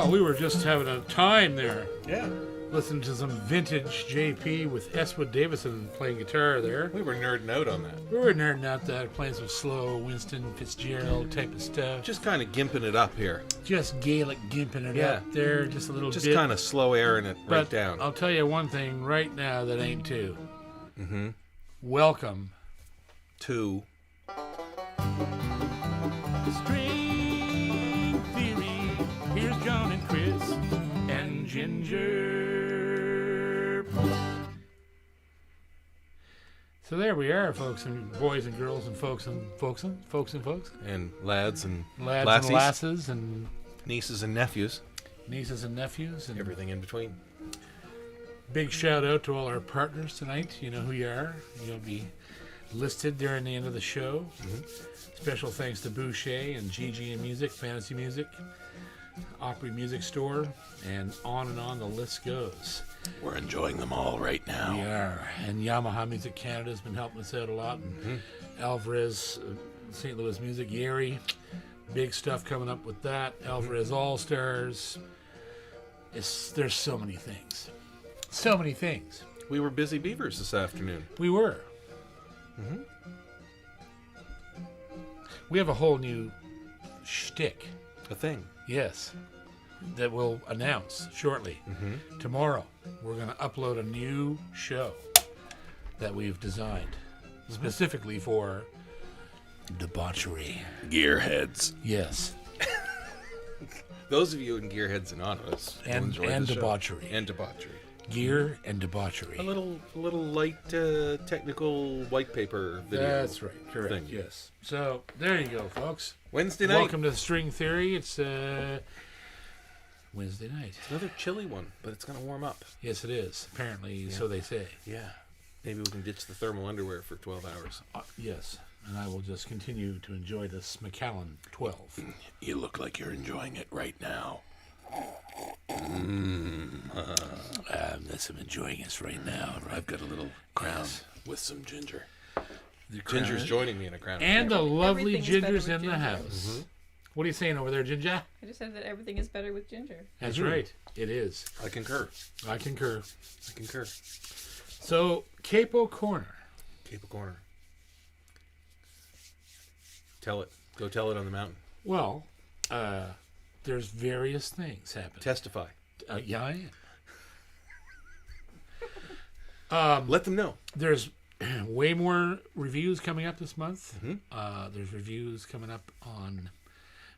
Well, we were just having a time there. Yeah. Listening to some vintage JP with Eswood Davison playing guitar there. We were nerding out on that. We were nerding out that, playing some slow Winston Fitzgerald type of stuff. Just kind of gimping it up here. Just Gaelic gimping it up there, just a little bit. Just kind of slow airing it right down. I'll tell you one thing right now that ain't two. Welcome to String Theory. Here's John and Chris and Ginger. So there we are, folks and boys and girls and folks and folks. And lads and lads and lasses and nieces and nephews. Nieces and nephews. And everything in between. Big shout out to all our partners tonight. You know who you are. You'll be listed during the end of the show. Special thanks to Boucher and GG and Music, Fantasy Music, Opry Music Store, and on the list goes. We're enjoying them all right now. We are. And Yamaha Music Canada has been helping us out a lot. And Alvarez, St. Louis Music, Yeri. Big stuff coming up with that. Alvarez All-Stars. There's so many things. So many things. We were busy beavers this afternoon. We were. We have a whole new shtick. A thing. Yes. That we'll announce shortly. Tomorrow, we're going to upload a new show that we've designed specifically for debauchery. Gearheads. Yes. Those of you in Gearheads Anonymous and debauchery. And debauchery. Gear and debauchery. A little light technical white paper video. That's right. Correct. Thing. Yes. So there you go, folks. Wednesday night. Welcome to String Theory. It's Wednesday night. It's another chilly one, but it's going to warm up. Yes, it is. Apparently, so they say. Yeah. Maybe we can ditch the thermal underwear for 12 hours. Yes. And I will just continue to enjoy this Macallan 12. You look like you're enjoying it right now. I'm enjoying this right now. Right? I've got a little crown with some ginger. Ginger's joining me in a crown. And the lovely Ginger's in the house. What are you saying over there, Ginger? I just said that everything is better with ginger. That's right. It is. I concur. So, Capo Corner. Tell it. Go tell it on the mountain. Well, there's various things happening. Testify. Yeah, I am. Let them know. There's way more reviews coming up this month. There's reviews coming up on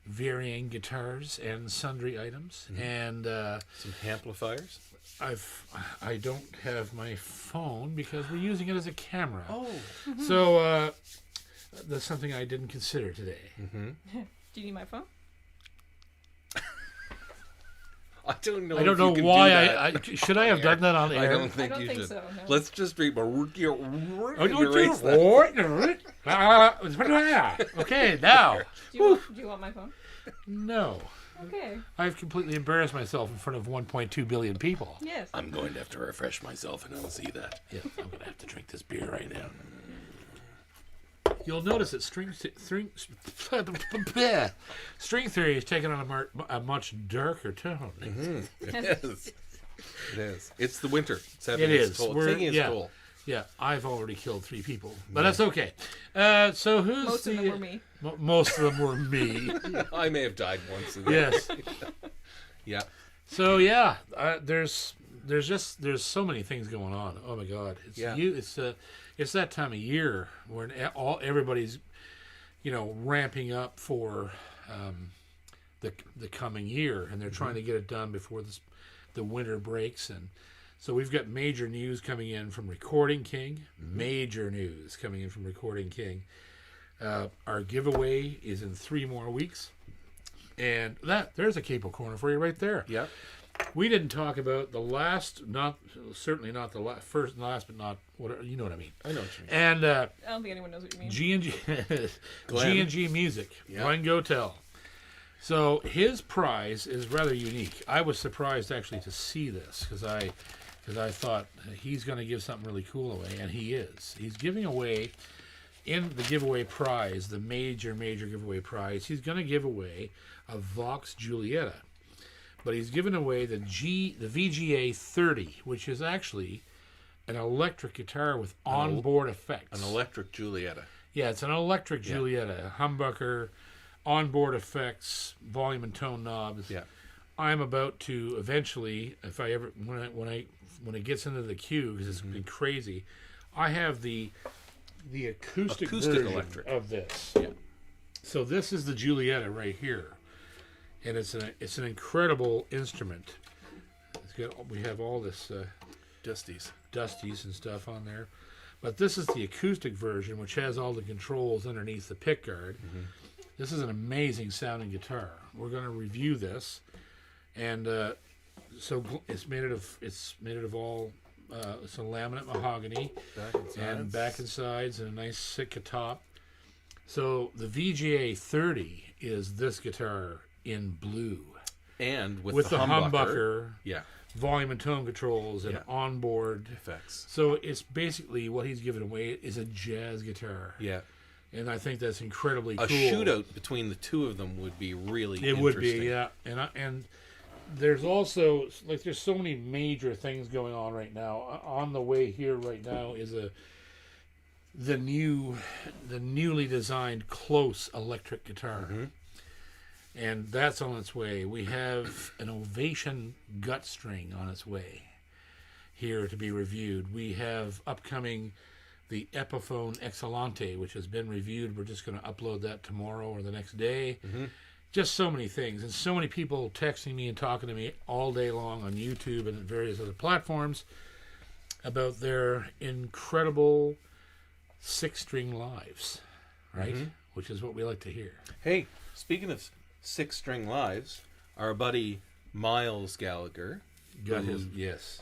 varying guitars and sundry items, and some amplifiers. I don't have my phone because we're using it as a camera. So that's something I didn't consider today. Do you need my phone? I don't know. I don't know why I should I have done that on air. I don't think you should. So, no. Let's just be. Okay, now. Do you want my phone? No. Okay. I've completely embarrassed myself in front of 1.2 billion people. Yes. I'm going to have to refresh myself and unsee that. Yeah, I'm going to have to drink this beer right now. You'll notice that String Theory is taking on a much darker tone. It is. It's the winter. It is. It's taking its toll. Yeah, I've already killed 3 people, but that's okay. So who's Most of them were me. Most of them were me. I may have died once. Yes. Yeah. So there's so many things going on. Oh my God! It's that time of year when everybody's ramping up for the coming year, and they're trying to get it done before the winter breaks. And so we've got major news coming in from Recording King. Our giveaway is in 3 more weeks, and there's a Capo Corner for you right there. Yeah. We didn't talk about the last, certainly not the first and last, but not whatever. You know what I mean. I know what you mean. And I don't think anyone knows what you mean. G&G Music. Yeah. Glenn Gotel. So his prize is rather unique. I was surprised actually to see this because I thought he's going to give something really cool away, and he is. He's giving away in the giveaway prize, the major giveaway prize. He's going to give away a Vox Julietta. but he's given away the VGA 30, which is actually an electric guitar with onboard effects. An electric Julietta. Yeah, it's an electric Julietta, humbucker, onboard effects, volume and tone knobs. Yeah. I'm about to eventually, if I ever when it gets into the queue, because it's been crazy, I have the acoustic version electric of this. Yeah. So this is the Julietta right here, and it's an incredible instrument. We have all this dusties and stuff on there, but this is the acoustic version, which has all the controls underneath the pickguard. This is an amazing sounding guitar. We're going to review this, and so it's made of all it's a laminate mahogany back and sides and a nice Sitka top. So the VGA 30 is this guitar in blue, and with the humbucker, yeah, volume and tone controls and onboard effects. So it's basically what he's given away is a jazz guitar. Yeah. And I think that's incredibly cool. A shootout between the two of them would be really interesting. It would be, yeah. And there's also, like, there's so many major things going on right now. On the way here right now is the newly designed close electric guitar. And that's on its way. We have an Ovation gut string on its way here to be reviewed. We have upcoming the Epiphone Excelente, which has been reviewed. We're just going to upload that tomorrow or the next day. Just so many things. And so many people texting me and talking to me all day long on YouTube and various other platforms about their incredible 6-string lives, right? Which is what we like to hear. Hey, speaking of 6-string lives, our buddy Miles Gallagher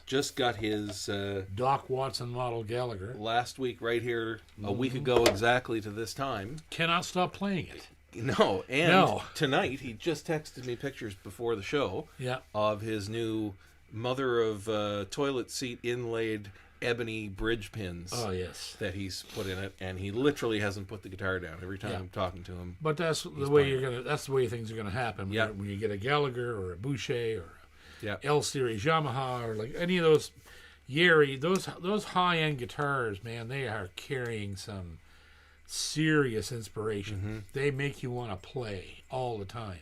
just got his Doc Watson model Gallagher last week, right here, a week ago exactly to this time. Cannot stop playing it. No, and tonight he just texted me pictures before the show of his new mother of toilet seat inlaid ebony bridge pins. Oh yes, that he's put in it, and he literally hasn't put the guitar down every time I'm talking to him. But that's the way that's the way things are gonna happen. When you get a Gallagher or a Boucher or L Series Yamaha or like any of those Yeri, those high end guitars, man, they are carrying some serious inspiration. They make you want to play all the time.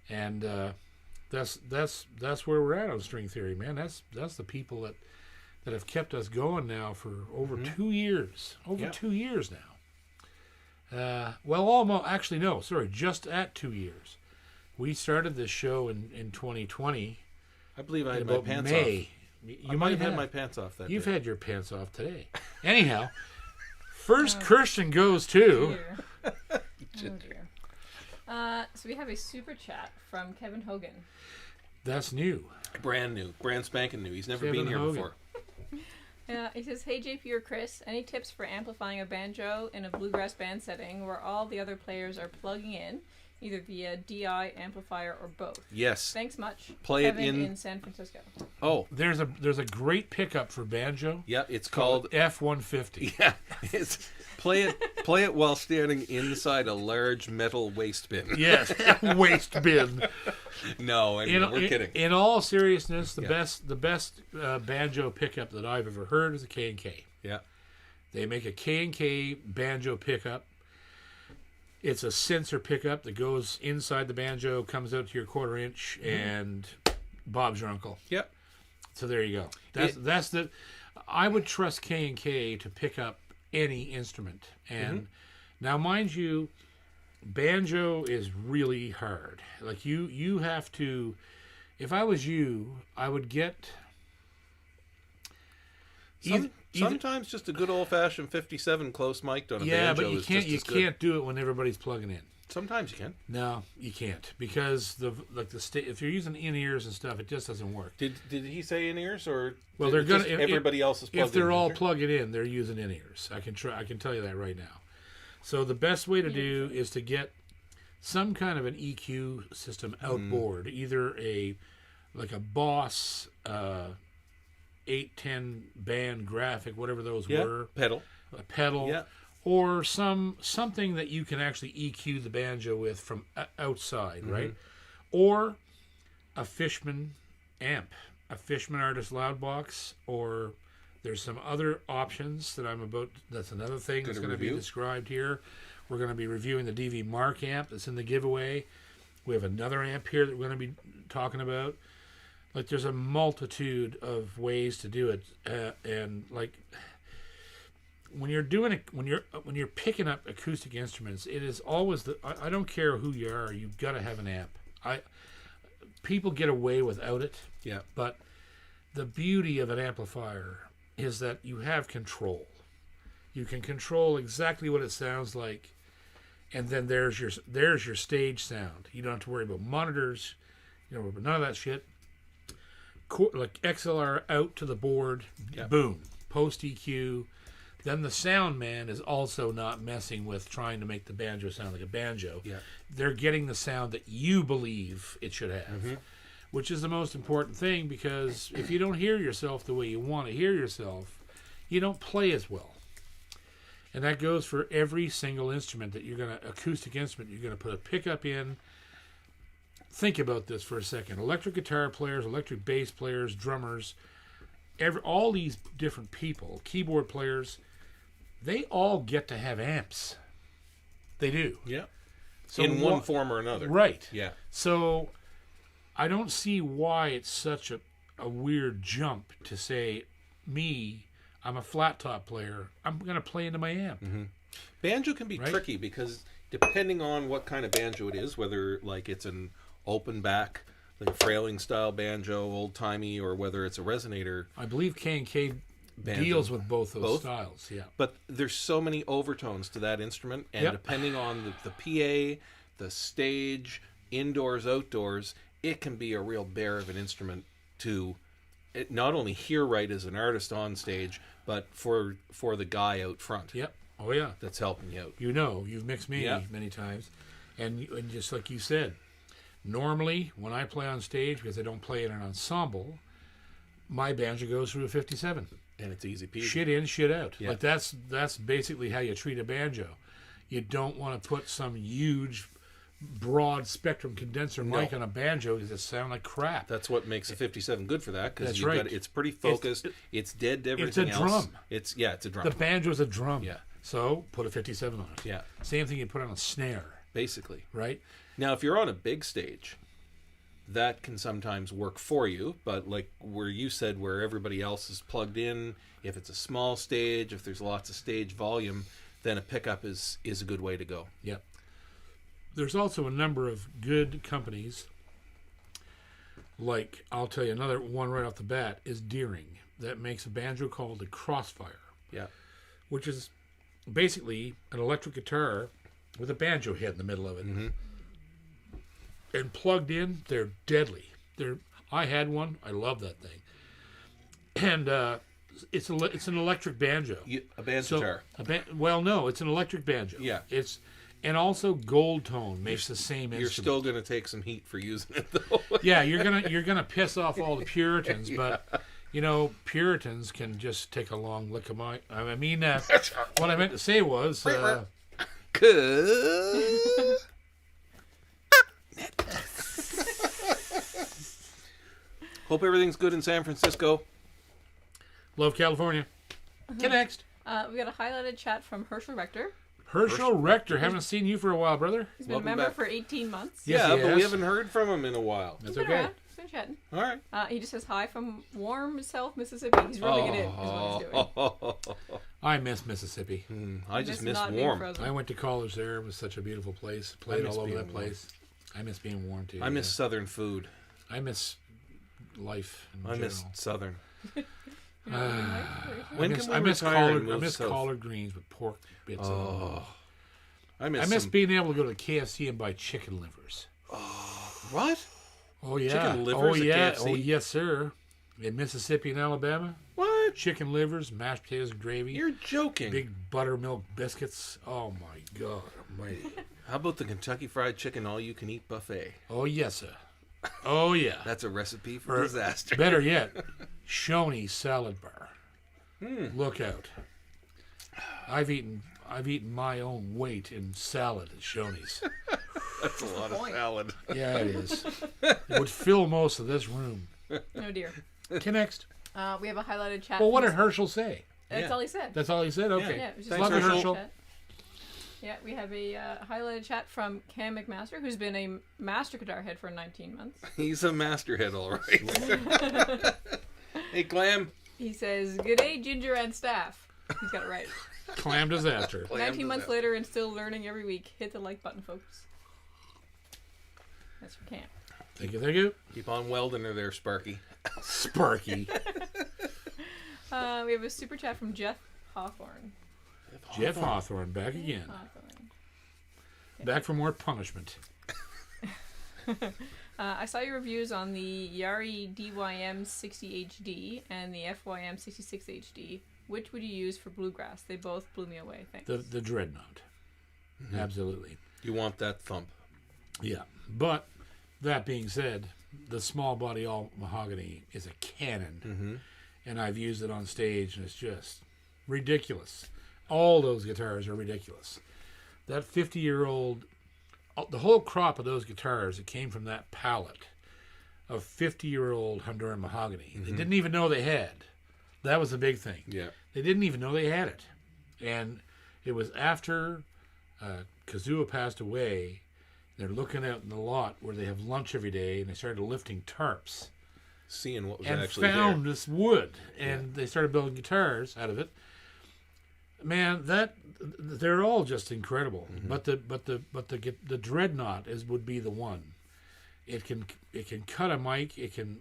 And that's where we're at on string theory, man. That's the people that have kept us going now for over 2 years. 2 years now. Well, almost, actually, no, sorry, just at 2 years. We started this show in 2020. I believe I had my pants May. off. You might have had my pants off that You've day. had your pants off today. Anyhow, first Christian goes to... Oh, dear. So we have a super chat from Kevin Hogan. That's new. Brand new. Brand spanking new. He's never been here before. He says, "Hey JP or Chris, any tips for amplifying a banjo in a bluegrass band setting where all the other players are plugging in, either via DI, amplifier, or both?" Yes. Thanks much. Play Kevin it in San Francisco. Oh, there's a great pickup for banjo. Yeah, it's called F-150. Yeah, it's play it while standing inside a large metal waste bin. Yes, waste bin. No, we're kidding. In all seriousness, the best banjo pickup that I've ever heard is a K&K. Yeah, they make a K&K banjo pickup. It's a sensor pickup that goes inside the banjo, comes out to your 1/4 inch, and Bob's your uncle. Yep. So there you go. That's the. I would trust K&K to pick up any instrument, and now, mind you, banjo is really hard. Like you have to. If I was you, I would get. Sometimes just a good old fashioned 57 close mic'd on a banjo. Yeah, but you can't do it when everybody's plugging in. Sometimes you can. No, you can't, because if you're using in-ears and stuff, it just doesn't work. Did he say in-ears, or well, they're gonna everybody else is plugged in? If they're all plugging in, they're using in-ears. I can tell you that right now. So the best way to do is to get some kind of an EQ system outboard, either a Boss 810 band graphic, whatever those were, a pedal, or something that you can actually EQ the banjo with from outside, right? Or a Fishman amp, a Fishman Artist Loudbox, or there's some other options that that's another thing that's going to be described here. We're going to be reviewing the DV Mark amp that's in the giveaway. We have another amp here that we're going to be talking about. Like, there's a multitude of ways to do it, and like when you're doing it, when you're picking up acoustic instruments, it is always I don't care who you are, you've got to have an amp. People get away without it. Yeah. But the beauty of an amplifier is that you have control. You can control exactly what it sounds like, and then there's your stage sound. You don't have to worry about monitors, none of that shit. Like XLR out to the board, boom, post EQ. Then the sound man is also not messing with trying to make the banjo sound like a banjo. Yeah. They're getting the sound that you believe it should have, which is the most important thing, because if you don't hear yourself the way you want to hear yourself, you don't play as well. And that goes for every single instrument that acoustic instrument you're going to put a pickup in. Think about this for a second. Electric guitar players, electric bass players, drummers, all these different people, keyboard players, they all get to have amps. They do. Yeah. So in one form or another. Right. Yeah. So I don't see why it's such a weird jump to say, I'm a flat top player, I'm going to play into my amp. Mm-hmm. Banjo can be tricky because depending on what kind of banjo it is, whether like it's an open back, like a frailing style banjo, old timey, or whether it's a resonator. I believe K&K deals with both those styles. Yeah. But there's so many overtones to that instrument, and depending on the PA, the stage, indoors, outdoors, it can be a real bear of an instrument to not only hear right as an artist on stage, but for the guy out front. Yep. Oh yeah. That's helping you out. You've mixed me many times, and just like you said, normally when I play on stage, because I don't play in an ensemble, my banjo goes through a 57. And it's easy peasy. Shit in, shit out. Yeah. Like that's basically how you treat a banjo. You don't want to put some huge, broad spectrum condenser mic on a banjo because it sounds like crap. That's what makes a 57 good for that, because it's pretty focused. It's dead to everything else. It's a drum. It's a drum. The banjo's a drum. Yeah. So put a 57 on it. Yeah. Same thing you put on a snare. Basically. Right? Now, if you're on a big stage, that can sometimes work for you, but like where you said, where everybody else is plugged in, if it's a small stage, if there's lots of stage volume, then a pickup is a good way to go. Yep. There's also a number of good companies, like, I'll tell you another one right off the bat, is Deering, that makes a banjo called the Crossfire. Yeah. Which is basically an electric guitar with a banjo head in the middle of it. Mm-hmm. And plugged in, they're deadly. I had one. I love that thing. And it's an electric banjo. A banjo guitar. Well, no, it's an electric banjo. Yeah. And also Gold Tone makes the same instrument. You're still going to take some heat for using it, though. Yeah, you're gonna piss off all the Puritans, but Puritans can just take a long lick of my. I mean, what I meant to say was. Hope everything's good in San Francisco. Love California. Get next. We got a highlighted chat from Herschel Rector. Herschel Rector, haven't seen you for a while, brother. He's been a member for 18 months. Yes, but we haven't heard from him in a while. That's okay. He's been chatting. All right. He just says hi from warm South Mississippi. He's rubbing it in, is what he's doing. I miss Mississippi. I just miss warm. I went to college there. It was such a beautiful place. Played all over that place. I miss being warm, too. I miss Southern food. I miss life in general. Miss Southern. I miss collard greens with pork bits in them. I miss being able to go to KFC and buy chicken livers. What? Oh, yeah. Chicken livers at KFC? Oh, yes, sir. In Mississippi and Alabama. What? Chicken livers, mashed potatoes and gravy. You're joking. Big buttermilk biscuits. Oh, my God almighty. How about the Kentucky Fried Chicken all-you-can-eat buffet? Oh, yes, sir. Oh, yeah. That's a recipe for disaster. Better yet, Shoney's salad bar. Look out. I've eaten my own weight in salad at Shoney's. That's a lot of salad. Yeah, it is. It would fill most of this room. Oh dear. Okay, next. We have a highlighted chat. Well, what from- did Herschel say? That's all he said. That's all he said? Okay. Yeah, it was just Thanks, a highlighted Herschel. chat. Yeah, we have a highlighted chat from Cam McMaster, who's been a master guitar head for 19 months. He's a masterhead, all right. Hey, Clam. He says, "Good day, Ginger and staff." He's got it right. Clam disaster. 19 months later and still learning every week. Hit the like button, folks. That's from Cam. Thank you, thank you. Keep on welding her there, Sparky. Sparky. We have a super chat from Jeff Hawthorne. Jeff Hawthorne, back again. Hawthorne. Back for more punishment. I saw your reviews on the Yari DYM 60 HD and the FYM 66 HD. Which would you use for bluegrass? They both blew me away. Thanks. The Dreadnought. Mm-hmm. Absolutely. You want that thump. Yeah. But, that being said, the small body all mahogany is a cannon. Mm-hmm. And I've used it on stage, and it's just ridiculous. All those guitars are ridiculous. That 50-year-old, the whole crop of those guitars that came from that palette of 50-year-old Honduran mahogany, they didn't even know they had. That was the big thing. Yeah. They didn't even know they had it. And it was after Kazua passed away, they're looking out in the lot where they have lunch every day, and they started lifting tarps. Seeing what was And actually found there. this wood, and they started building guitars out of it. Man, they're all just incredible. But the Dreadnought would be the one. It can cut a mic. It can,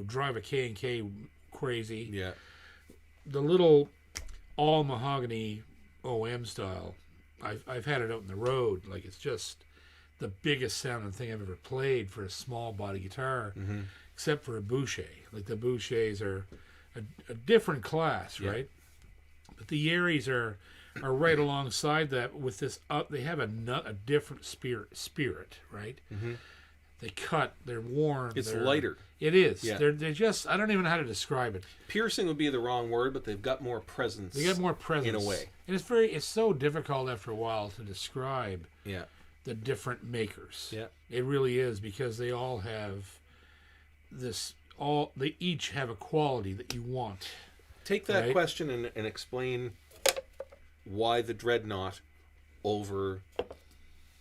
drive a K&K crazy. Yeah. The little all mahogany OM style. I've had it out in the road. Like, it's just the biggest sounding thing I've ever played for a small body guitar, except for a Boucher. Like, the Bouchers are a different class, right? But the Yaris are right alongside that with this. They have a different spirit, right? Mm-hmm. They cut. They're warm. It's lighter. It is. Yeah. They're just. I don't even know how to describe it. Piercing would be the wrong word, but they've got more presence. They got more presence in a way. and it's so difficult after a while to describe. Yeah. The different makers. Yeah. It really is, because they all have this. They each have a quality that you want. Take that right? question and explain why the Dreadnought over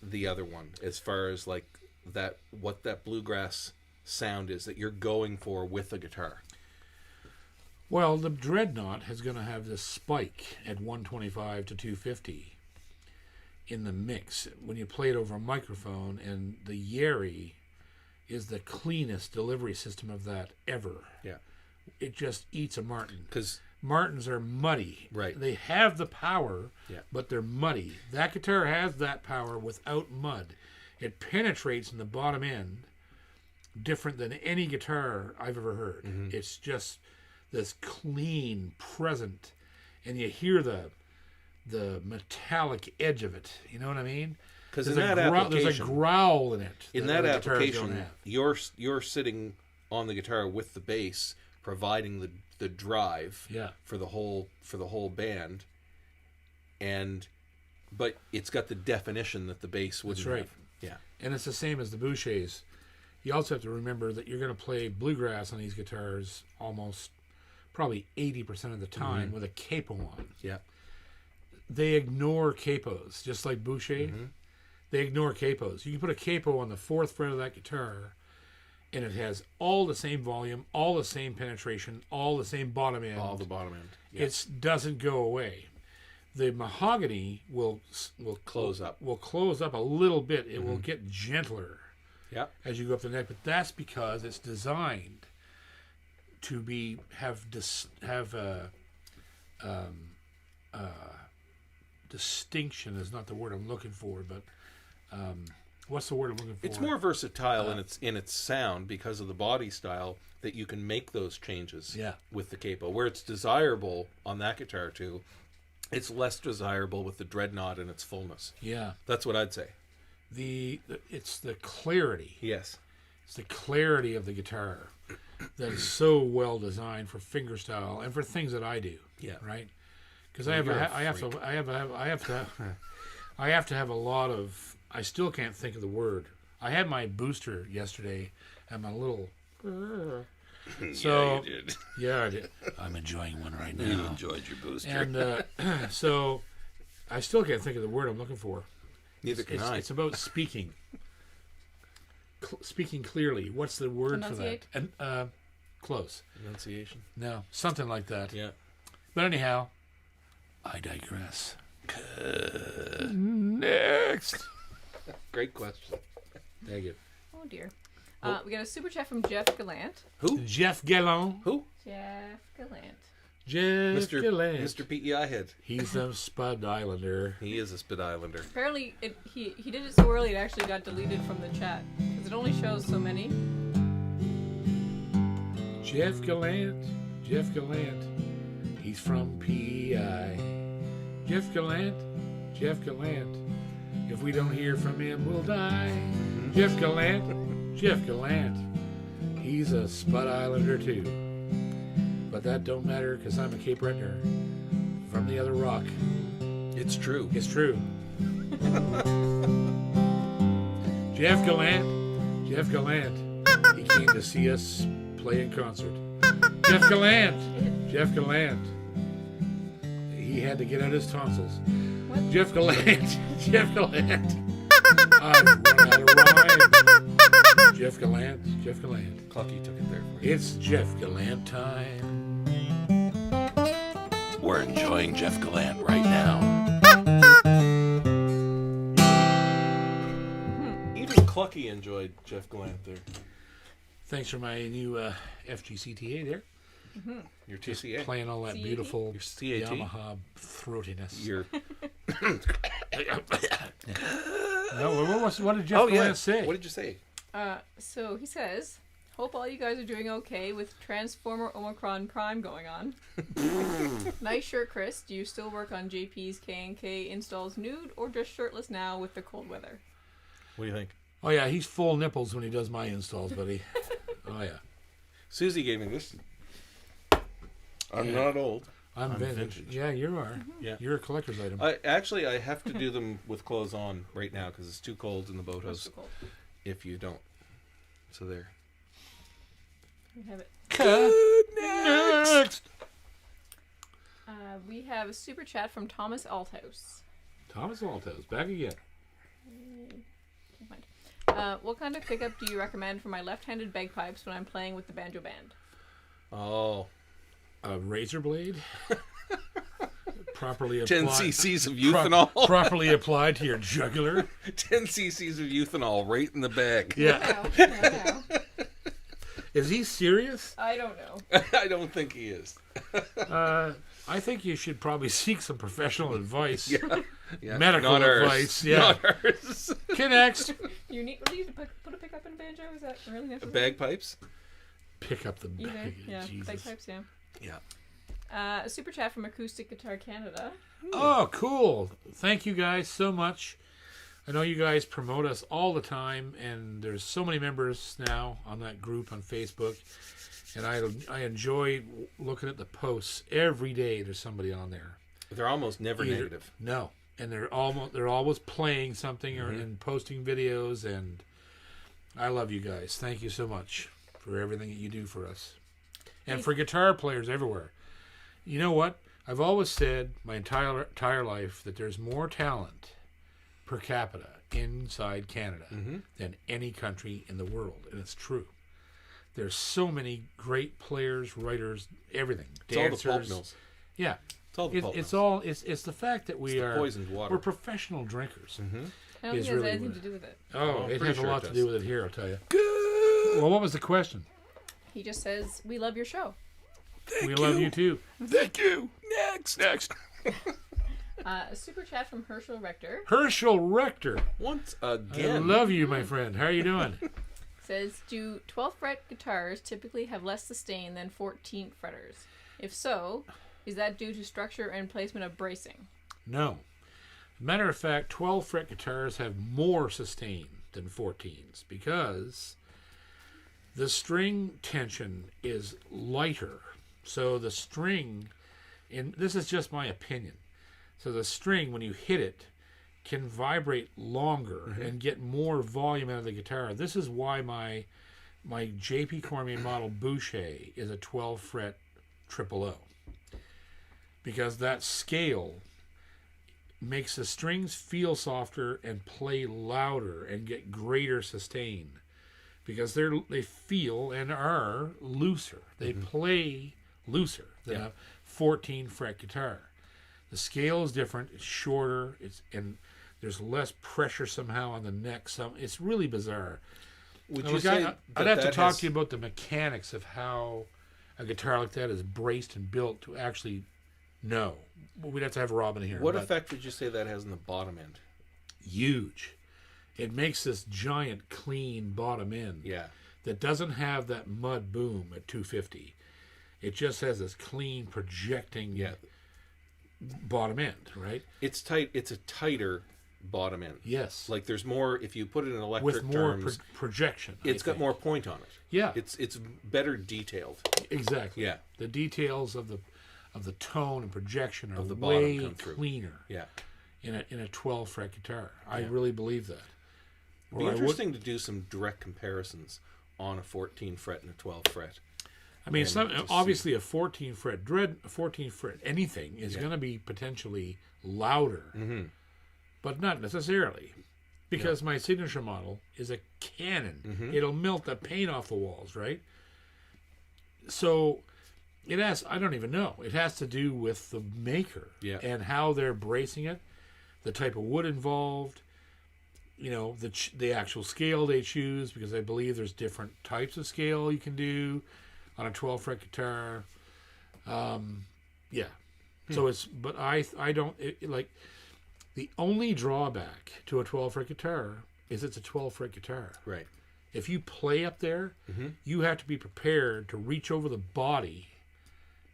the other one, as far as like that, what that bluegrass sound is that you're going for with the guitar. Well, the Dreadnought is going to have this spike at 125 to 250 in the mix when you play it over a microphone, and the Yari is the cleanest delivery system of that ever. Yeah. It just eats a Martin. Because Martins are muddy. Right. They have the power, Yeah. but they're muddy. That guitar has that power without mud. It penetrates in the bottom end different than any guitar I've ever heard. It's just this clean, present, and you hear the metallic edge of it. You know what I mean? because in that application, there's a growl in it. in that other guitars don't application, have. you're sitting on the guitar with the bass, providing the drive Yeah. for the whole band, but it's got the definition that the bass wouldn't That's right. have. Yeah. And it's the same as the Bouchers. You also have to remember that you're going to play bluegrass on these guitars almost probably 80% of the time with a capo on. Yeah. They ignore capos, just like Boucher. They ignore capos. You can put a capo on the fourth fret of that guitar, and it has all the same volume, all the same penetration, all the same bottom end. All the bottom end. Yeah. It doesn't go away. The mahogany will Close up. Will close up a little bit. It will get gentler Yeah. as you go up the neck, but that's because it's designed to have distinction is not the word I'm looking for, but what's the word I'm looking for? It's more versatile in its sound because of the body style that you can make those changes with the capo. Where it's desirable on that guitar too, it's less desirable with the Dreadnought in its fullness. Yeah. That's what I'd say. It's the clarity. Yes. It's the clarity of the guitar that is so well designed for fingerstyle and for things that I do. Yeah. Right. Because Well, I have to have a lot of I still can't think of the word. I had my booster yesterday and my little... So, yeah, you did. Yeah, I did. I'm enjoying one right now. You enjoyed your booster. And so, I still can't think of the word I'm looking for. Neither can I. It's about speaking. Speaking clearly. What's the word Enunciate? for that? And, close. Enunciation? No, something like that. Yeah. But anyhow, I digress. Next. Great question. Thank you. Oh dear. We got a super chat from Jeff Gallant. Who? Jeff Gallant. Who? Jeff Gallant. Jeff Gallant. Mr. PEI head. He's a Spud Islander. He is a Spit Islander. Apparently, he did it so early it actually got deleted from the chat because it only shows so many. Jeff Gallant. Jeff Gallant. He's from PEI. Jeff Gallant. Jeff Gallant. If we don't hear from him, we'll die. Jeff Gallant. Jeff Gallant. He's a Spud Islander too. But that don't matter because I'm a Cape Bretonner from the other rock. It's true. It's true. Jeff Gallant. Jeff Gallant. He came to see us play in concert. Jeff Gallant. Jeff Gallant. He had to get out his tonsils. What? Jeff Gallant. Jeff Gallant. I've run out of rhyme. Jeff Gallant. Jeff Gallant. Clucky took it there for you. It's Jeff Gallant time. We're enjoying Jeff Gallant right now. Even Clucky enjoyed Jeff Gallant there. Thanks for my new FGCTA there. Your TCA. Playing all that CAT? beautiful Your CAT? Yamaha throatiness. Your... No, what did Jeff Gallant say? What did you say? So he says, hope all you guys are doing okay with Transformer Omicron Prime going on. Nice shirt, Chris. Do you still work on JP's K&K installs nude or just shirtless now with the cold weather? What do you think? Oh yeah, he's full nipples when he does my installs, buddy. Oh yeah. Susie gave me this. I'm not old. I'm vintage. Yeah, you are. Yeah. You're a collector's item. I have to do them with clothes on right now because it's too cold in the boathouse. So cold. If you don't. So there. We have it. Next. We have a super chat from Thomas Althouse. Thomas Altos, back again. Never mind. What kind of pickup do you recommend for my left-handed bagpipes when I'm playing with the banjo band? Oh. A razor blade. Properly 10 applied. cc's of euthanol. Properly applied to your jugular. 10 cc's of euthanol right in the bag. Yeah. Wow. Is he serious? I don't know. I don't think he is. I think you should probably seek some professional advice. Yeah. Medical Not ours. advice. Yeah. Not ours. Okay, next. You need to put a pickup in a banjo? Is that really necessary? Bagpipes? Pick up the Either, bag. yeah, Jesus. bagpipes, yeah. Yeah. A super chat from Acoustic Guitar Canada. Oh, cool. Thank you guys so much. I know you guys promote us all the time, and there's so many members now on that group on Facebook, and I enjoy looking at the posts. Every day there's somebody on there. They're almost never negative. No, and they're always playing something or and posting videos, and I love you guys. Thank you so much for everything that you do for us. And for guitar players everywhere. You know what? I've always said my entire life that there's more talent per capita inside Canada than any country in the world. And it's true. There's so many great players, writers, everything. It's all the Dancers. pulp mills. Yeah. It's all the pulp It's mills. all it's the fact that we the are poisoned water. we're professional drinkers. I don't Is think it has really anything what to do with it. Oh, I'm it pretty has sure a it lot to does. do with it here, I'll tell you. Good. Well, what was the question? He just says, we love your show. We love you too. Thank you. Next. A super chat from Herschel Rector Herschel Rector. Once I again. love you, my friend. How are you doing? says, do 12th fret guitars typically have less sustain than 14th fretters? If so, is that due to structure and placement of bracing? No. Matter of fact, 12 fret guitars have more sustain than 14s because the string tension is lighter. So the string, and this is just my opinion, so the string, when you hit it, can vibrate longer and get more volume out of the guitar. This is why my JP Cormier model Boucher is a 12 fret triple O, because that scale makes the strings feel softer and play louder and get greater sustain, because they feel and are looser. They play looser than a 14 fret guitar. The scale is different. It's shorter. And there's less pressure somehow on the neck. It's really bizarre. Would you say I'd have to talk to you about the mechanics of how a guitar like that is braced and built to actually know. We'd have to have Robin here. What effect would you say that has on the bottom end? Huge. It makes this giant, clean bottom end. Yeah. That doesn't have that mud boom at 250. It just has this clean, projecting bottom end, right? It's tight. It's a tighter bottom end. Yes. Like there's more, if you put it in electric with more terms, projection. it's got more point on it. Yeah. It's better detailed. Exactly. Yeah. The details of the tone and projection are Of the way bottom come through. cleaner. Yeah. In a 12 fret guitar. I really believe that. It'd be interesting to do some direct comparisons on a 14 fret and a 12 fret. I mean, obviously see. a 14 fret anything is going to be potentially louder, but not necessarily, because my signature model is a cannon. It'll melt the paint off the walls, right? So it has, I don't even know. It has to do with the maker and how they're bracing it, the type of wood involved, the actual scale they choose, because I believe there's different types of scale you can do on a 12 fret guitar. So but I don't, like, the only drawback to a 12 fret guitar is it's a 12 fret guitar. Right. If you play up there, you have to be prepared to reach over the body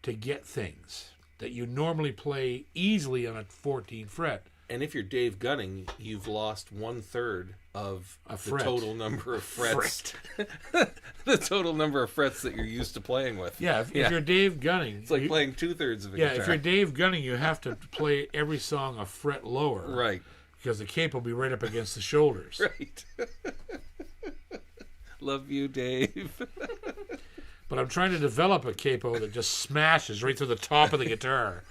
to get things that you normally play easily on a 14 fret. And if you're Dave Gunning, you've lost 1/3 of the fret. total number of frets. The total number of frets that you're used to playing with. Yeah, if you're Dave Gunning, It's like playing 2/3 of a guitar. if you're Dave Gunning, you have to play every song a fret lower. Right. Because the cape will be right up against the shoulders. Right. Love you, Dave. But I'm trying to develop a capo that just smashes right through the top of the guitar.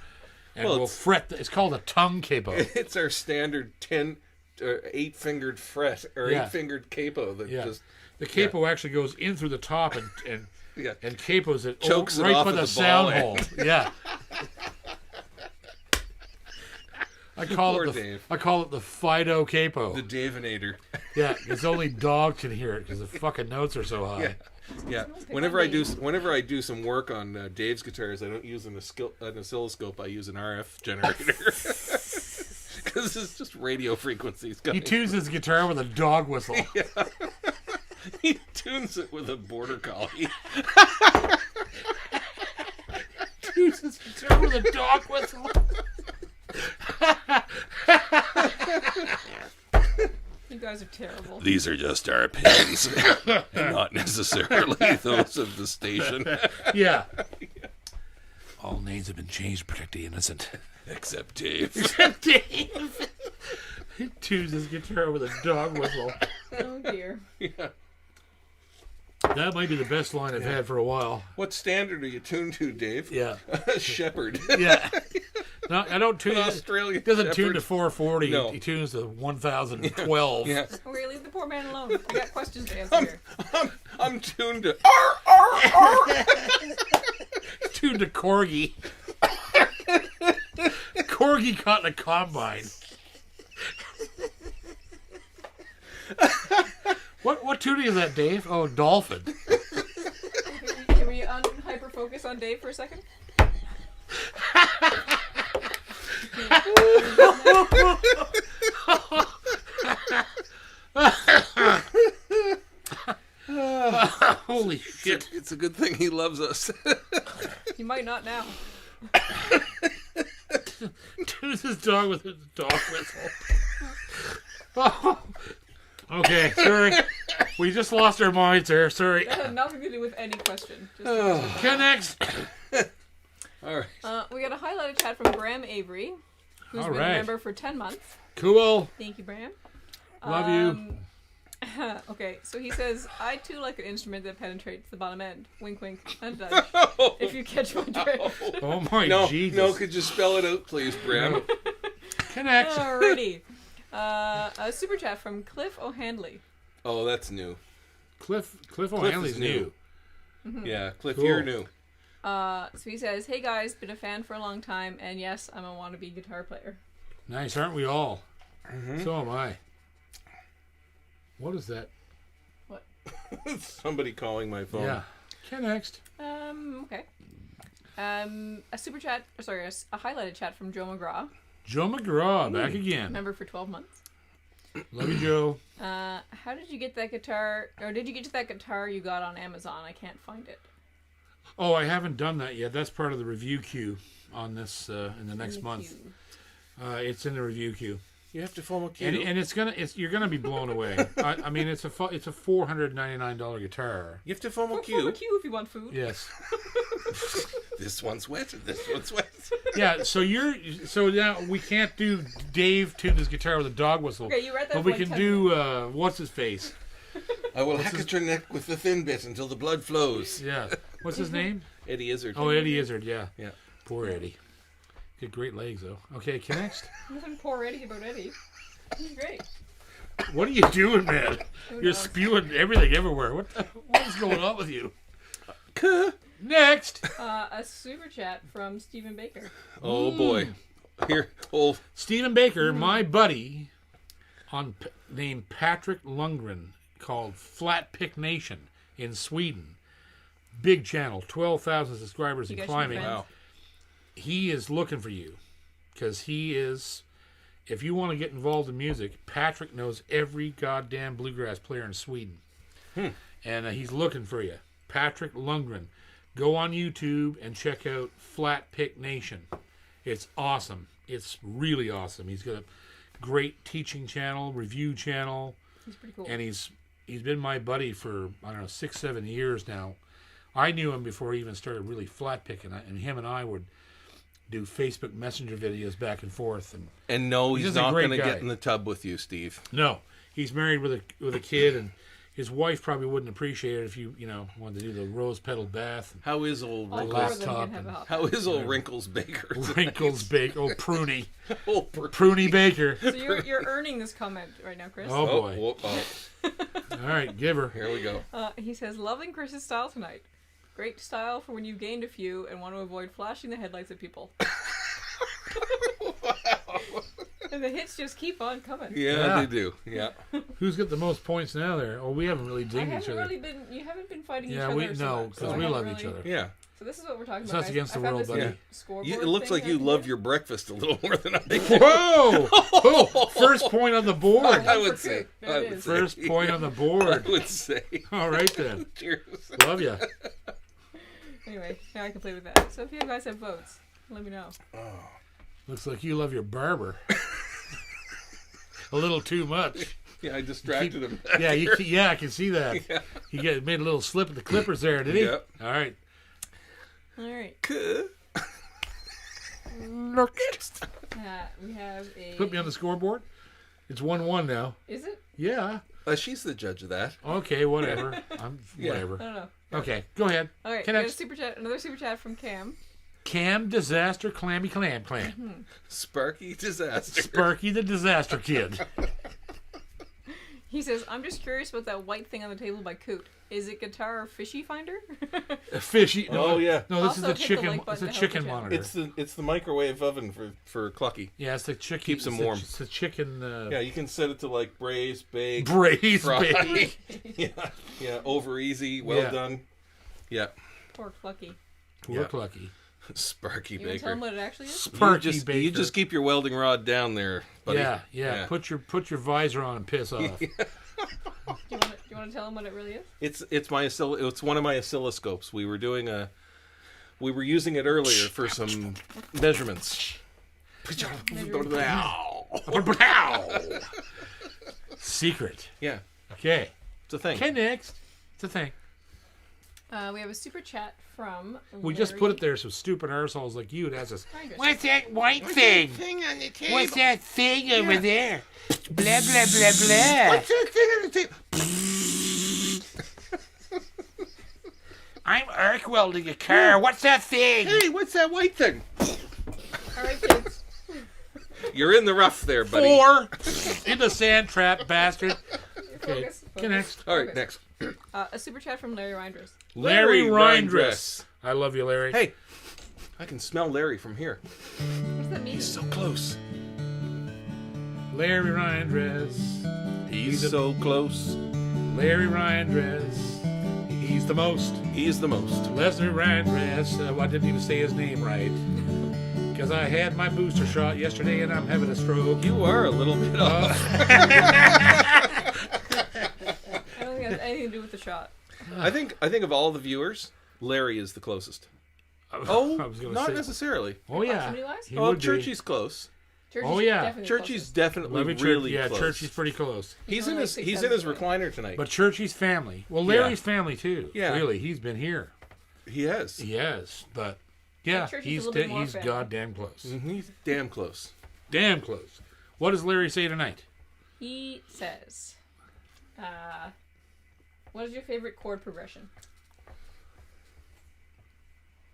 And will fret. It's called a tongue capo. It's our standard 8-fingered fret or 8-fingered capo that just the capo actually goes in through the top and capos it chokes it right off by at the the sound ball hole. end. Yeah. I call Poor it Dave. the Fido capo. the Davinator. Yeah, because only dog can hear it because the fucking notes are so high. Yeah. Whenever I do some work on Dave's guitars, I don't use an oscilloscope. I use an RF generator because it's just radio frequencies. He tunes his guitar with a dog whistle. He tunes it with a border collie. Tunes his guitar with a dog whistle. You guys are terrible. These are just our opinions, and not necessarily those of the station. Yeah. All names have been changed to protect the innocent. Except Dave. Dave. He tunes his guitar with a dog whistle. Oh dear. Yeah. That might be the best line I've had for a while. What standard are you tuned to, Dave? Yeah. Shepherd. Yeah. No, I don't tune. Australian He doesn't tune Shepherd. to 440. No. He tunes to 1012. Yeah. Okay, leave the poor man alone. I got questions to answer here. I'm tuned to Tuned to Corgi. Corgi caught in a combine. What tuning is that, Dave? Oh, dolphin. Can we hyper focus on Dave for a second? Holy shit. It's a good thing he loves us. You might not now. Tunes his dog with a dog whistle. Oh. Okay, sorry. We just lost our minds there. Sorry. That had nothing to do with any question. Just Connects. All right. we got a highlighted chat from Graham Avery. who's All been right. a member for 10 months. Cool. Thank you, Bram. Love you. Okay, so he says, I too like an instrument that penetrates the bottom end. Wink, wink, and nudge. If you catch my drift. Oh my No, Jesus. no, could you spell it out, please, Bram? Connect. Alrighty. A super chat from Cliff O'Handley. Oh, that's new. Cliff O'Hanley's is new. Yeah, Cliff, Cool. you're new. So he says, hey guys, been a fan for a long time, and yes, I'm a wannabe guitar player. Nice, aren't we all? So am I. What is that? What? Somebody calling my phone. Yeah. Connect. Okay. A super chat, a highlighted chat from Joe McGraw, Joe McGraw, back again. member for 12 months. Love you, Joe. How did you get that guitar, or did you get to that guitar you got on Amazon? I can't find it. Oh, I haven't done that yet. That's part of the review queue on this in the next month. It's in the review queue. You have to phone a queue. And you're gonna be blown away. I mean, it's a $499 guitar. You have to phone a Phone queue. a queue if you want food. Yes. This one's wet. This one's wet. Yeah. So now we can't do Dave tuned his guitar with a dog whistle. Okay, you read that But for we like can 10 do minutes. what's his face? I will hack at your neck with the thin bit until the blood flows. Yeah. What's his name? Eddie Izzard. Oh, Eddie Izzard. Yeah. Yeah. Poor Eddie. Good, great legs though. Okay, next. Nothing poor Eddie about Eddie. He's great. What are you doing, man? You're knows? spewing everything everywhere. What is going on with you? Next. A super chat from Stephen Baker. Oh boy. Here, Stephen Baker, my buddy, named Patrick Lundgren, called Flat Pick Nation in Sweden. Big channel, 12,000 subscribers You and guys should be climbing. friends. Wow. He is looking for you because he is. If you want to get involved in music, Patrick knows every goddamn bluegrass player in Sweden, and he's looking for you. Patrick Lundgren. Go on YouTube and check out Flat Pick Nation. It's awesome. It's really awesome. He's got a great teaching channel, review channel, He's pretty cool. and he's been my buddy for, I don't know, 6-7 years now. I knew him before he even started really flat picking, and him and I would do Facebook Messenger videos back and forth. And no, He's he's just a not great going to guy. get in the tub with you, Steve. No, he's married with a kid, and his wife probably wouldn't appreciate it if you wanted to do the rose petal bath. How is old All Wrinkles? four of them laptop can have a and- hot How is old Wrinkles Baker? Wrinkles Baker, oh Pruny, Old Pruny Baker. So you're earning this comment right now, Chris. Oh boy! Oh, oh, All right, give her. here we go. He says, loving Chris's style tonight. Great style for when you've gained a few and want to avoid flashing the headlights at people. And the hits just keep on coming. Yeah, they do. Yeah. Who's got the most points now? There. Oh, we haven't really I dinged each haven't other. really been. You haven't been fighting Yeah, each we other. so no much, so because I we haven't love really- each other. Yeah. So this is what we're talking So about. that's guys. against I the found world, this buddy. scoreboard It looks thing like I you can love do. your breakfast a little more than I do. Whoa! Oh, first point on the board. I One would for say. two. There I it would is. say. First point on the I board. would say. All right then. Cheers. Love ya. Anyway, now I can play with that. So if you guys have votes, let me know. Looks like you love your barber. A little too much. Yeah, I distracted him. Yeah, I can see that. Yeah. He made a little slip at the clippers there, did he? Yep. All right. All right. Next. We have a. Put me on the scoreboard. It's 1-1 now. Is it? Yeah. She's the judge of that. Okay, whatever. Yeah. Whatever. I don't know. Okay, go ahead. All right. Can We I- got a super chat. Another super chat from Cam. Cam Disaster Clammy Clam. Sparky disaster. Sparky the Disaster Kid. He says, "I'm just curious about that white thing on the table by Coot. Is it guitar fishy finder?" A fishy. No, Oh, yeah. No, this is Also the hit the chicken. like It's button the to help chicken the channel. monitor. It's the microwave oven for Clucky. Yeah, it's the chicken. Keeps them it's the- warm. It's the chicken. Yeah, you can set it to like braise, bake, Braised fry. bake. yeah, over easy, well Yeah. done. Yeah, Poor Clucky. Poor Yeah. Clucky. Sparky You want to tell Baker. him what it actually is? Sparky you Baker. just keep your welding rod down there, buddy. Yeah. Put your visor on and piss off. Do you want to tell him what it really is? It's one of my oscilloscopes. We were using it earlier for some measurements. Secret. Yeah, Okay. it's a thing. Okay, next. It's a thing. We have a super chat from We just put it there so stupid arseholes like you would ask us, Larry. what's that white thing? on the table? What's that thing over there? Blah, blah, blah, blah. What's that thing on the table? I'm arc welding a car. What's that thing? Hey, what's that white thing? All right, kids. You're in the rough there, buddy. 4 in the sand trap, bastard. Okay, Focus. next. All right, next. A super chat from Larry Reinders. Larry Reindress. I love you, Larry. Hey, I can smell Larry from here. What does that mean? He's so close. Larry Reindress. He's so close. Larry Reindress. He's the most. He's the most. Leslie Reindress. I didn't even say his name right. Because I had my booster shot yesterday and I'm having a stroke. You are a little bit off. I don't think it has anything to do with the shot. I think of all the viewers, Larry is the closest. I Oh, was gonna not say- necessarily. Oh, yeah. Proximity-wise? He Oh, would be. Churchy's close. Churchy's Oh, yeah. definitely Churchy's closest. definitely Love you, really yeah, close. Churchy's pretty close. He's in only his like he's 6 in his hours away. recliner tonight. But Churchy's family. Well, Larry's family, too. Yeah. Really, he's been here. he has. He has. But, yeah, Churchy's a he's little bit more he's family. goddamn close. He's damn close. Damn close. What does Larry say tonight? He says, what is your favorite chord progression?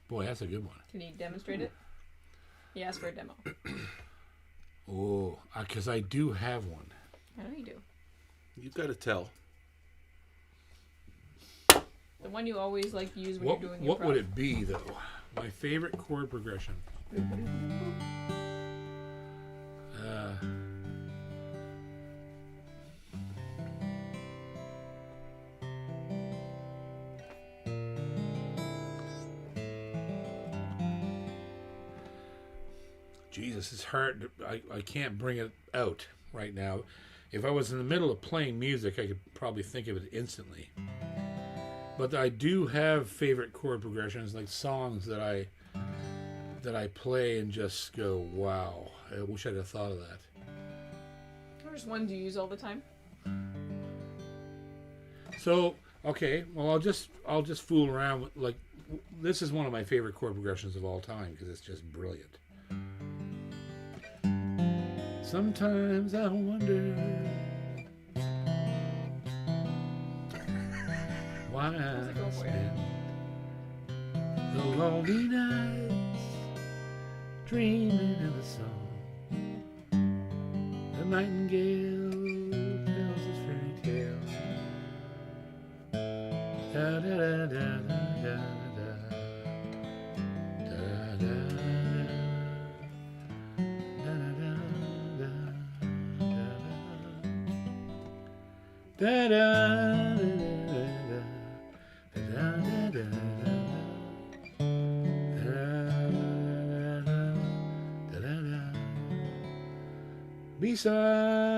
Boy, that's a good one. Can you demonstrate it? He asked for a demo. Oh, because I do have one. I know you do. You've got to tell. The one you always like to use when What you're doing what improv. would it be, though? My favorite chord progression. Jesus, it's hard. I can't bring it out right now. If I was in the middle of playing music, I could probably think of it instantly. But I do have favorite chord progressions, like songs that I play and just go, wow, I wish I'd have thought of that. There's one you use all the time. So, okay, well, I'll just fool around with, like, this is one of my favorite chord progressions of all time because it's just brilliant. Sometimes I wonder why How's it go I for you? spend the lonely nights dreaming of a song. The nightingale tells his fairy tale. Da da da da da da da da da. Da da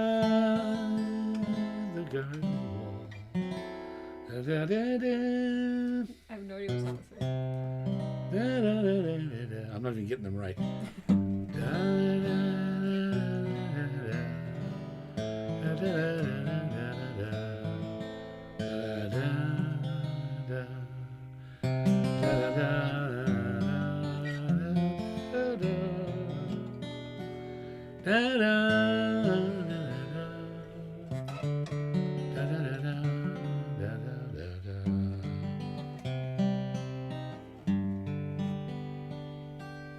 beside the garden wall. Da da da da. I have no idea what song this is. Da, da, da, da, da. I'm not even getting them right. Da, da, da, da, da, da, da, da, da, da, da.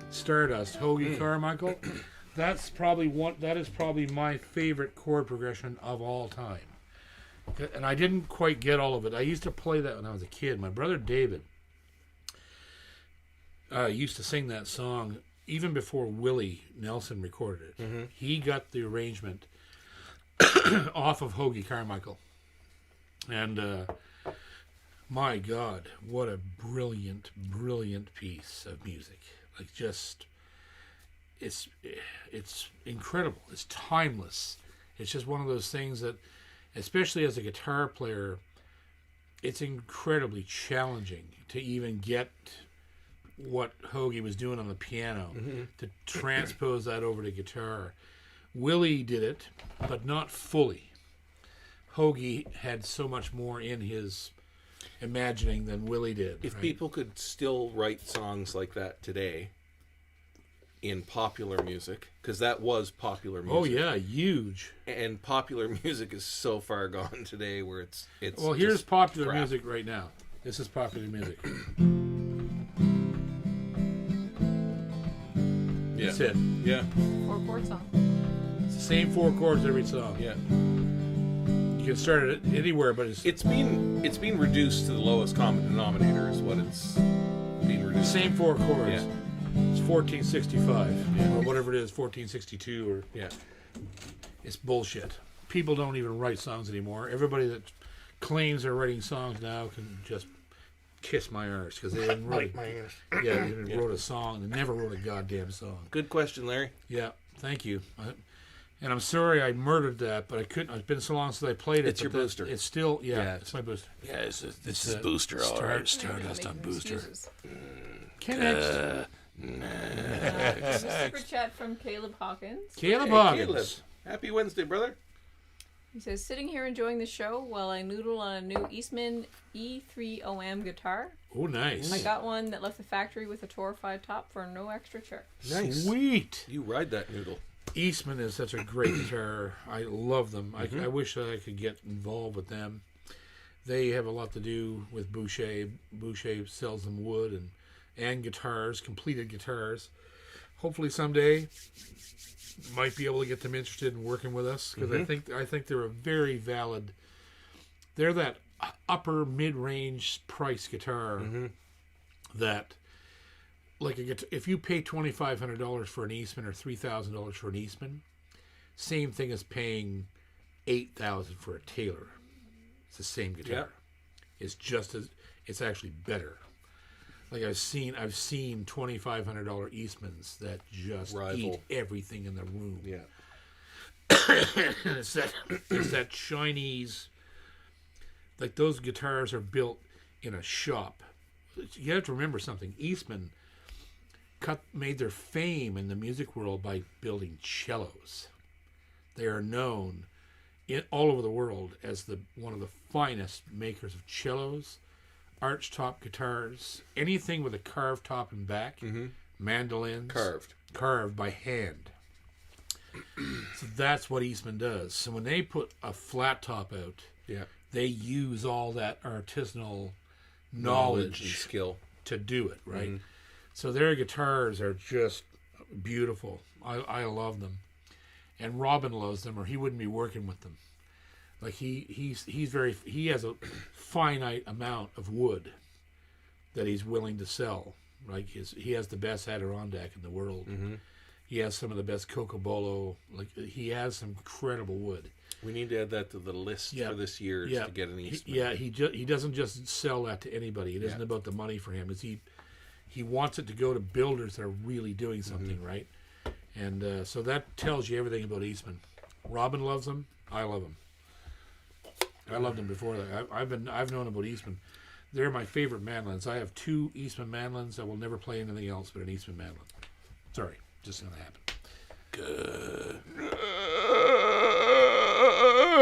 Stardust, Hoagie Carmichael. That is probably my favorite chord progression of all time. And I didn't quite get all of it. I used to play that when I was a kid. My brother David used to sing that song even before Willie Nelson recorded it. Mm-hmm. He got the arrangement off of Hoagie Carmichael. And my God, what a brilliant, brilliant piece of music. Like, just, it's incredible. It's timeless. It's just one of those things that, especially as a guitar player, it's incredibly challenging to even get what Hoagie was doing on the piano, to transpose that over to guitar. Willie did it, but not fully. Hoagie had so much more in his imagining than Willie did. If right? people could still write songs like that today in popular music, because that was popular music. Oh yeah, huge. And popular music is so far gone today where it's Well, here's just popular crap. music right now. This is popular music. Yeah. That's it. Yeah. 4-chord song. It's the same 4 chords every song. Yeah. You can start it anywhere, but It's been reduced to the lowest common denominator is what it's being the reduced same 4 chords. Yeah. It's 1465 or whatever it is, 1462 or Yeah. it's bullshit. People don't even write songs anymore. Everybody that claims they're writing songs now can just kiss my arse because they didn't write. They didn't wrote a song. They never wrote a goddamn song. Good question, Larry. Yeah, thank you. And I'm sorry I murdered that, but I couldn't. It's been so long since I played it. It's your but booster. It's still, Yeah. it's my booster. Yeah, this is Booster, all right. Stardust on Making booster. excuses. Next. Super chat from Caleb Hawkins. Caleb Hey, Hawkins. Caleb. Happy Wednesday, brother. He says, sitting here enjoying the show while I noodle on a new Eastman E3OM guitar. Oh, nice. I got one that left the factory with a torrified top for no extra charge. Nice. Sweet. You ride that noodle. Eastman is such a great guitar. I love them. I wish that I could get involved with them. They have a lot to do with Boucher. Boucher sells them wood and guitars, completed guitars. Hopefully someday might be able to get them interested in working with us because I think they're a very valid. They're that upper mid-range price guitar that, like if you pay $2,500 for an Eastman or $3,000 for an Eastman, same thing as paying $8,000 for a Taylor. It's the same guitar. Yep. It's just as it's actually better. Like I've seen $2,500 Eastmans that just Rival. eat everything in the room. Yeah. it's that Chinese, like those guitars are built in a shop. You have to remember something. Eastman made their fame in the music world by building cellos. They are known all over the world as one of the finest makers of cellos, arch top guitars, anything with a carved top and back, mandolins, carved by hand. So that's what Eastman does. So when they put a flat top out, they use all that artisanal knowledge and skill to do it, right? So their guitars are just beautiful. I love them, and Robin loves them, or he wouldn't be working with them. Like he has a finite amount of wood that he's willing to sell. Like he has the best Adirondack in the world. He has some of the best Cocobolo. Like he has some incredible wood. We need to add that to the list for this year to get an Eastman. He doesn't just sell that to anybody. It isn't about the money for him. He wants it to go to builders that are really doing something right. And so that tells you everything about Eastman. Robin loves them. I love them. I loved them before that. I've known about Eastman. They're my favorite mandolins. I have 2 Eastman mandolins. I will never play anything else but an Eastman mandolin. Sorry, just gonna happen. Good.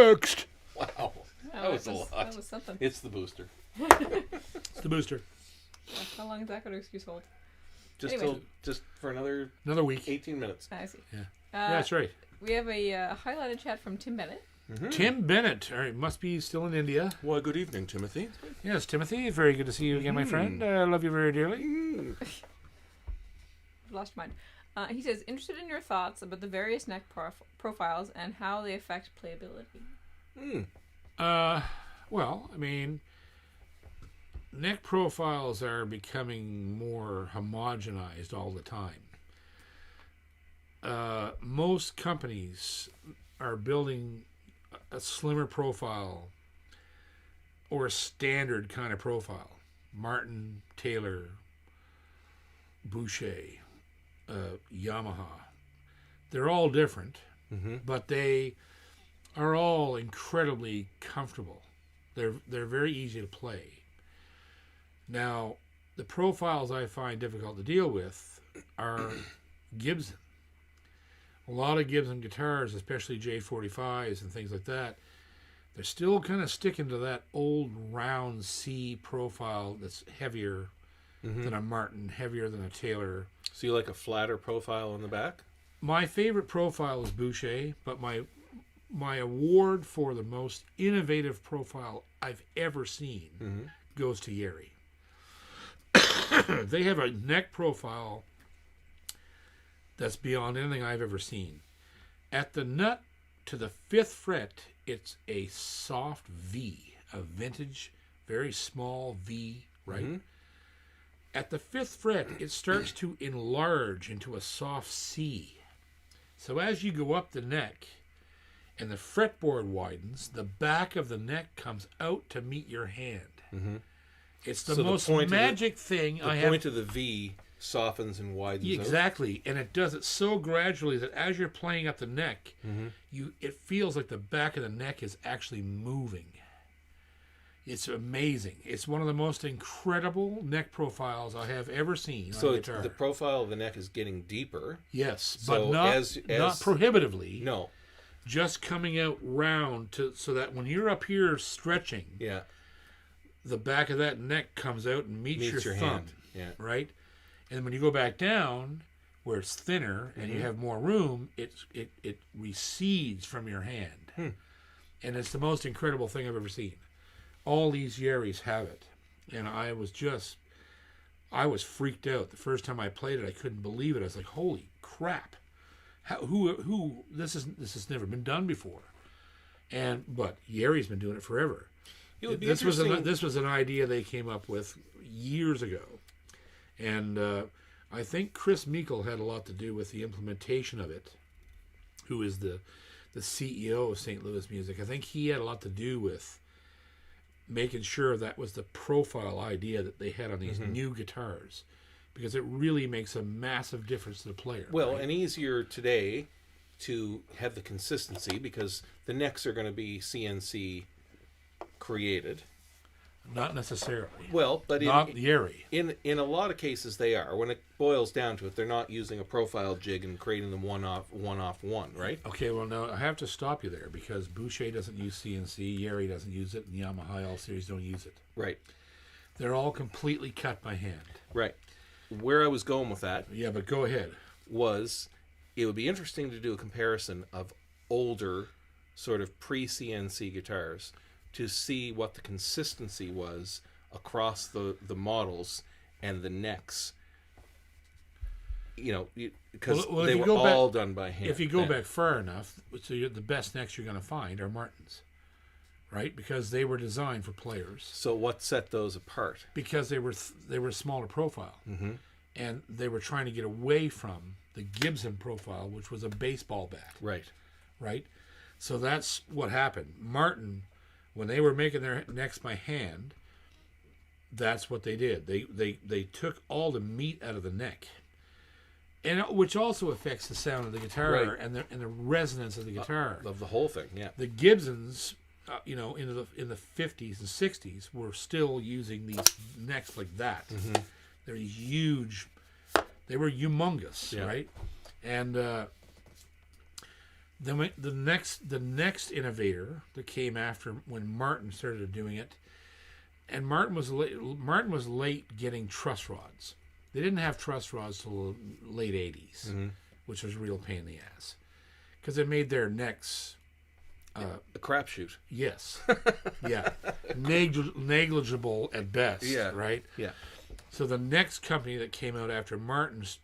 Next. Wow. Oh, was a lot. That was something. It's the booster. It's the booster. How long is that going to excuse hold? Just Anyway. just for another Another week. 18 minutes. I see. Yeah. Yeah, that's right. We have a highlighted chat from Tim Bennett. Tim Bennett. All right, must be still in India. Well, good evening, Timothy. Yes, Timothy. Very good to see you again, my friend. I love you very dearly. I've lost your mind. He says, interested in your thoughts about the various neck profiles and how they affect playability. Well, I mean, neck profiles are becoming more homogenized all the time. Most companies are building a slimmer profile or a standard kind of profile. Martin, Taylor, Boucher, Yamaha. They're all different, but they are all incredibly comfortable. They're very easy to play. Now, the profiles I find difficult to deal with are Gibson. A lot of Gibson guitars, especially J45s and things like that, they're still kind of sticking to that old round C profile that's heavier than a Martin, heavier than a Taylor. So you like a flatter profile on the back? My favorite profile is Boucher, but my award for the most innovative profile I've ever seen goes to Yeri. They have a neck profile that's beyond anything I've ever seen. At the nut to the 5th fret, it's a soft V, a vintage, very small V, right? At the 5th fret, it starts to enlarge into a soft C. So as you go up the neck and the fretboard widens, the back of the neck comes out to meet your hand. It's the most magic thing I have. The point of the V softens and widens Exactly. And it does it so gradually that as you're playing up the neck, it feels like the back of the neck is actually moving. It's amazing. It's one of the most incredible neck profiles I have ever seen on a guitar. So the profile of the neck is getting deeper. Yes, So but not, as not prohibitively. No. Just coming out round so that when you're up here stretching, the back of that neck comes out and meets your thumb. hand. Yeah. Right? And when you go back down, where it's thinner and you have more room, it recedes from your hand. And it's the most incredible thing I've ever seen. All these Yeris have it. And I was freaked out. The first time I played it, I couldn't believe it. I was like, holy crap. This has never been done before. But Yeri's been doing it forever. It would be this interesting. was an idea they came up with years ago. And I think Chris Meikle had a lot to do with the implementation of it, who is the CEO of St. Louis Music. I think he had a lot to do with making sure that was the profile idea that they had on these new guitars, because it really makes a massive difference to the player. Well, right? and easier today to have the consistency because the necks are going to be CNC created. Not necessarily. Well, but not Yeri. In a lot of cases they are. When it boils down to it, they're not using a profile jig and creating them one off one, right? Okay, well, no, I have to stop you there because Boucher doesn't use CNC, Yeri doesn't use it, and Yamaha All Series don't use it. Right. They're all completely cut by hand. Right. Where I was going with that Yeah, but go ahead. was it would be interesting to do a comparison of older sort of pre-CNC guitars to see what the consistency was across the models and the necks. You know, because they were all done by hand. If you go back far enough, so the best necks you're going to find are Martins, right? Because they were designed for players. So what set those apart? Because they were smaller profile, and they were trying to get away from the Gibson profile, which was a baseball bat. Right. So that's what happened. Martin, when they were making their necks by hand, that's what they did. They took all the meat out of the neck, and which also affects the sound of the guitar and the resonance of the guitar Of the whole thing, yeah. The Gibsons, in the 50s and 60s, were still using these necks like that. They're huge. They were humongous, right? And then the next innovator that came after when Martin started doing it, and Martin was late getting truss rods. They didn't have truss rods till the late 80s, which was a real pain in the ass because it made their necks a crapshoot. Yes, yeah, negligible at best. Yeah, right. Yeah. So the next company that came out after Martin's,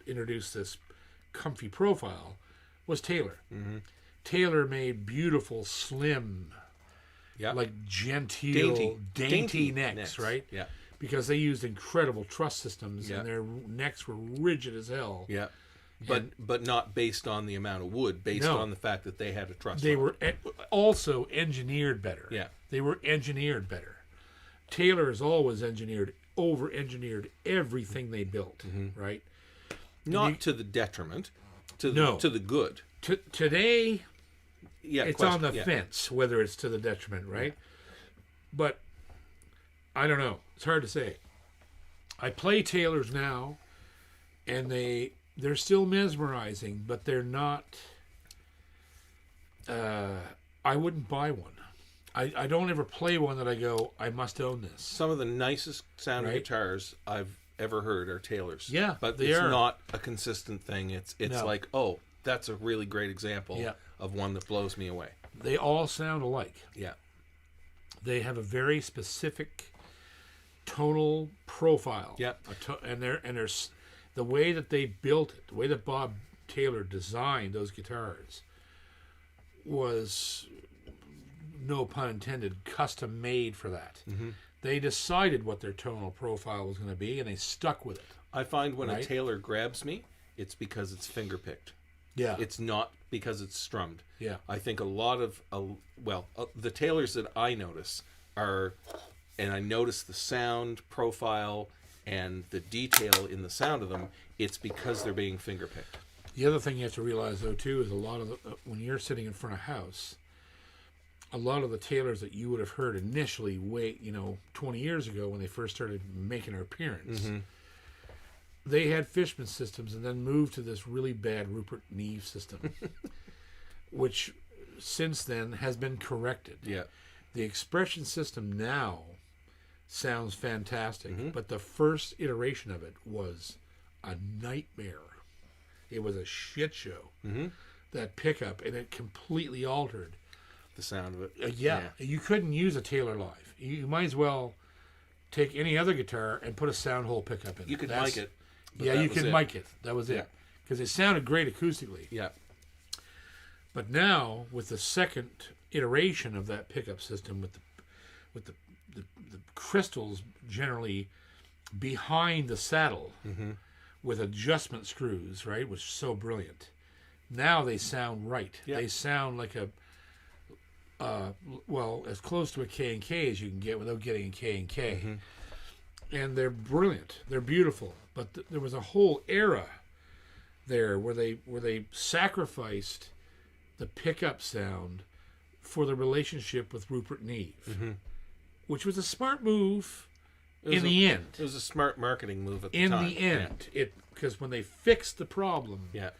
introduced this comfy profile was Taylor. Taylor made beautiful, slim, like genteel, dainty necks, right? Yeah. Because they used incredible truss systems and their necks were rigid as hell. Yeah. But not based on the amount of wood, based on the fact that they had a truss. They were also engineered better. Yeah. They were engineered better. Taylor has always over-engineered everything they built, right? Not to the detriment, to the good. Today, it's on the yeah. fence whether it's to the detriment, right? But I don't know. It's hard to say. I play Taylors now, and they're still mesmerizing, but they're not. I wouldn't buy one. I don't ever play one that I go, I must own this. Some of the nicest sounding Right. guitars I've ever heard are Taylors. Yeah, but they it's are. not a consistent thing. It's No. like, oh, that's a really great example Yeah. of one that blows me away. They all sound alike. Yeah. They have a very specific tonal profile. Yeah. And there's the way that they built it, the way that Bob Taylor designed those guitars was, no pun intended, custom made for that. Mm-hmm. They decided what their tonal profile was going to be, and they stuck with it. I find when a Right. Taylor grabs me, it's because it's finger picked. Yeah. It's not because it's strummed. Yeah. I think a lot of, the Taylors that I notice are, and I notice the sound profile and the detail in the sound of them, it's because they're being finger picked. The other thing you have to realize, though, too, is a lot of when you're sitting in front of a house, a lot of the Taylors that you would have heard initially, 20 years ago when they first started making their appearance, Mm-hmm. they had Fishman systems and then moved to this really bad Rupert Neve system, which since then has been corrected. Yeah. The expression system now sounds fantastic, Mm-hmm. but the first iteration of it was a nightmare. It was a shit show. Mm-hmm. That pickup, and it completely altered. The sound of it. Yeah, you couldn't use a Taylor live. You might as well take any other guitar and put a sound hole pickup in it. You could mic it. but Yeah, that you was could it. mic it. That was Yeah. it. Because it sounded great acoustically. Yeah. But now, with the second iteration of that pickup system, with the crystals generally behind the saddle, Mm-hmm. with adjustment screws, right, which is so brilliant. Now they sound right. Yeah. They sound like as close to a K&K as you can get without getting a K&K. Mm-hmm. And they're brilliant. They're beautiful. But there was a whole era there where they sacrificed the pickup sound for the relationship with Rupert Neve, Mm-hmm. which was a smart move It was in the end. It was a smart marketing move at the In time. the end, because when they fixed the problem, Yeah.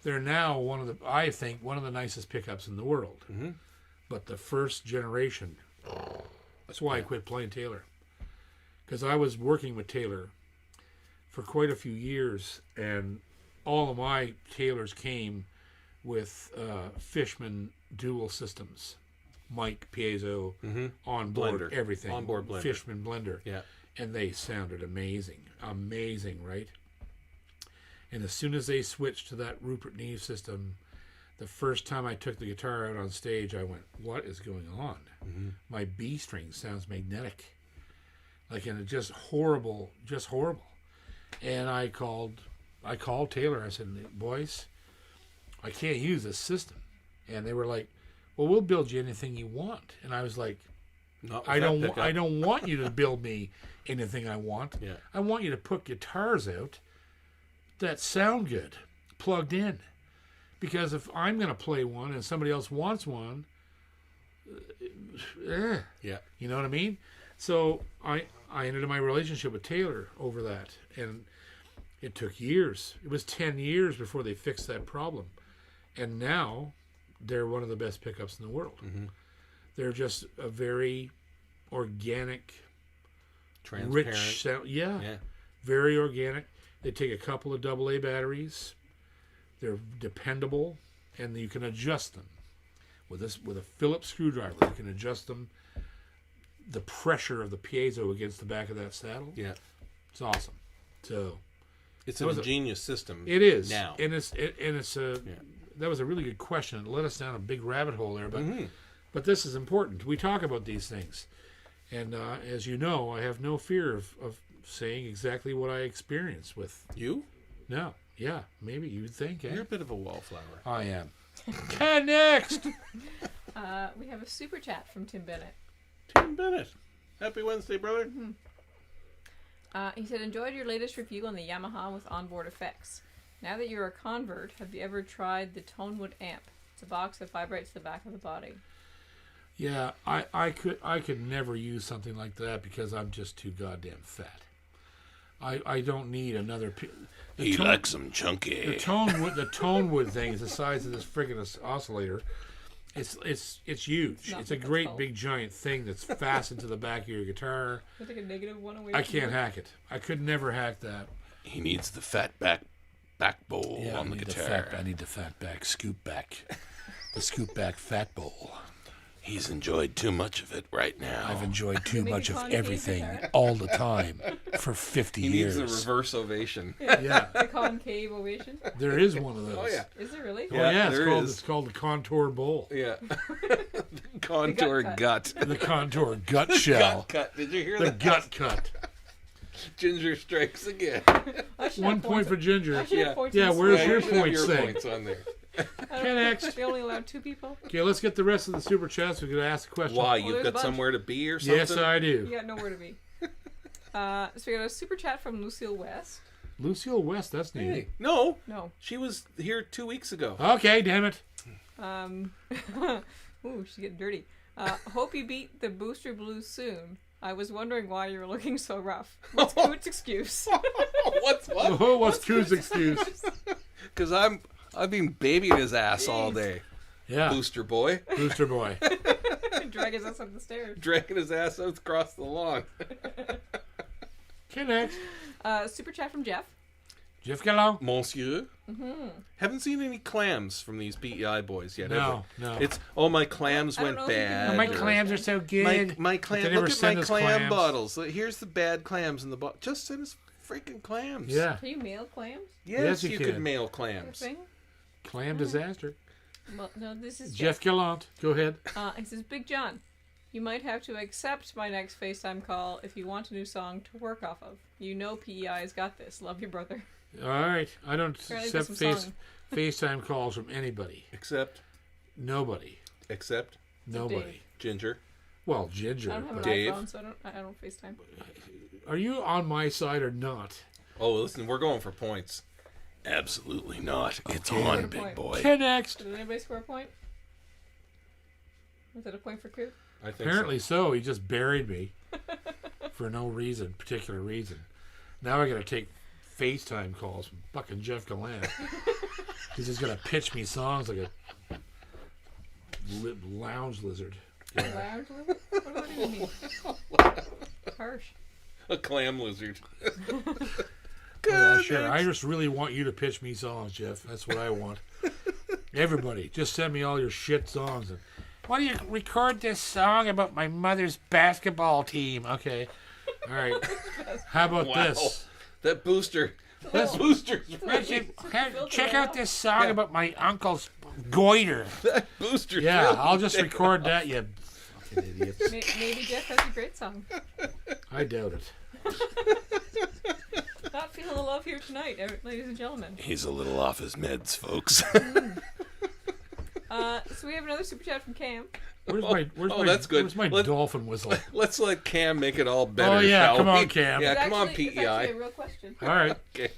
they're now one of the nicest pickups in the world. Mm-hmm. But the first generation, that's why I quit playing Taylor, because I was working with Taylor for quite a few years, and all of my Taylors came with Fishman dual systems, mic, piezo, Mm-hmm. onboard, Blender. everything, Onboard blender. Fishman blender. Yeah. And they sounded amazing, right? And as soon as they switched to that Rupert Neve system, the first time I took the guitar out on stage, I went, "What is going on? Mm-hmm. My B string sounds magnetic, like in a just horrible." And I called Taylor. I said, "Boys, I can't use this system." And they were like, "Well, we'll build you anything you want." And I was like, Not with I that don't pickup. want you to build me anything I want. Yeah. I want you to put guitars out that sound good, plugged in. Because if I'm going to play one and somebody else wants one, Yeah. you know what I mean? So I ended my relationship with Taylor over that, and it took years. It was 10 years before they fixed that problem, and now they're one of the best pickups in the world. Mm-hmm. They're just a very organic, Transparent. rich sound. Yeah, Yeah. very organic. They take a couple of AA batteries. They're dependable, and you can adjust them with a Phillips screwdriver. You can adjust them. The pressure of the piezo against the back of that saddle. Yeah. It's awesome. So It's That an was a- ingenious system. it is now. and it's a. Yeah. That was a really good question. It led us down a big rabbit hole there, but Mm-hmm. but this is important. We talk about these things, and as you know, I have no fear of saying exactly what I experience with. You? No, yeah, maybe you'd think. You're Eh? a bit of a wallflower. I am. Next. We have a super chat from Tim Bennett. Tim Bennett. Happy Wednesday, brother. He said, enjoyed your latest review on the Yamaha with onboard effects. Now that you're a convert, have you ever tried the Tonewood amp? It's a box that vibrates the back of the body. Yeah, I could never use something like that because I'm just too goddamn fat. I don't need another. He likes them chunky. The Tonewood thing is the size of this friggin' oscillator, It's huge. Not It's a what that's great called. big giant thing that's fastened to the back of your guitar. I take a negative one away. I from can't you. hack it. I could never hack that. He needs the fat back bowl on the guitar. I need the fat back scoop back. The scoop back fat bowl. He's enjoyed too much of it right now. I've enjoyed too Maybe much of concave everything guitar. all the time for 50 He years. needs a reverse ovation. Yeah, The concave ovation. there is one of those. Oh yeah. Is it really? Oh, yeah, there is. it's called the contour bowl. Yeah. Contour cut. gut. The contour gut shell. Gut cut. Did you hear The that? gut cut. Ginger strikes again. I should 1 have point for Ginger. I should have Yeah. points Yeah, in where's the your score. point? Your thing? points on there. I don't- Next. They only allowed 2 people. Okay, let's get the rest of the super chats. We're going to ask a question. Why? there's You've a got bunch. somewhere to be or something? Yes, I You do. got nowhere to be. So we got a super chat from Lucille West. Lucille West, that's new. Hey, no. No. She was here 2 weeks ago. Okay, damn it. Ooh, she's getting dirty. Hope you beat the Booster Blues soon. I was wondering why you were looking so rough. What's Coot's excuse? What's what? Oh, what's Coot's excuse? Because I've been babying his ass all day. Yeah, Booster boy. Booster Boy. Drag his ass up the stairs. Dragging his ass out across the lawn. Okay, next. Super chat from Jeff. Jeff Gallo. Monsieur. Haven't seen any clams from these PEI boys yet. No, have we? no. It's my clams I don't went know if you can bad. remember My those clams are things. so good. My clam. They never Look at send my us clam clams. bottles. Here's the bad clams in the bottle. Just send us freaking clams. Yeah, Can you mail clams? Yes, you you can. could mail Sort of clams. thing? clam disaster. Well, no, this is Jeff Gallant, go ahead. He says, Big John, you might have to accept my next FaceTime call if you want a new song to work off of. You know PEI's got this. Love your brother. All right, I don't Apparently accept there's some song. FaceTime calls from anybody. Except Nobody. Nobody. Dave. Ginger. Well, Ginger. I don't have an but- Dave. iPhone, so I don't FaceTime. Are you on my side or not? Oh, listen, we're going for points. Absolutely not. It's Okay. on, Good big point. boy. Okay, next. Did anybody score a point? Was it a point for Coot? I think Apparently so. He just buried me for no particular reason. Now I got to take FaceTime calls from fucking Jeff Gallant. He's just gonna pitch me songs like a lounge lizard. Lounge lizard? What does that even mean? Harsh. so. A clam lizard. Yeah, sure. I just really want you to pitch me songs, Jeff. That's what I want. Everybody, just send me all your shit songs. And why do you record this song about my mother's basketball team? Okay. All right. How about Wow. this? That booster. Let's- That booster's Check out this song about my uncle's goiter. That booster. Yeah, filled I'll just with- record that, you fucking idiots. Maybe Jeff has a great song. I doubt it. Not feeling the love here tonight, ladies and gentlemen. He's a little off his meds, folks. So we have another super chat from Cam. That's good. Where's my Let- dolphin whistle? Let's let Cam make it all better. Oh, yeah, shall come we? on, Cam. Yeah, It's come on, actually- It's actually PEI. a real question. All right. Okay.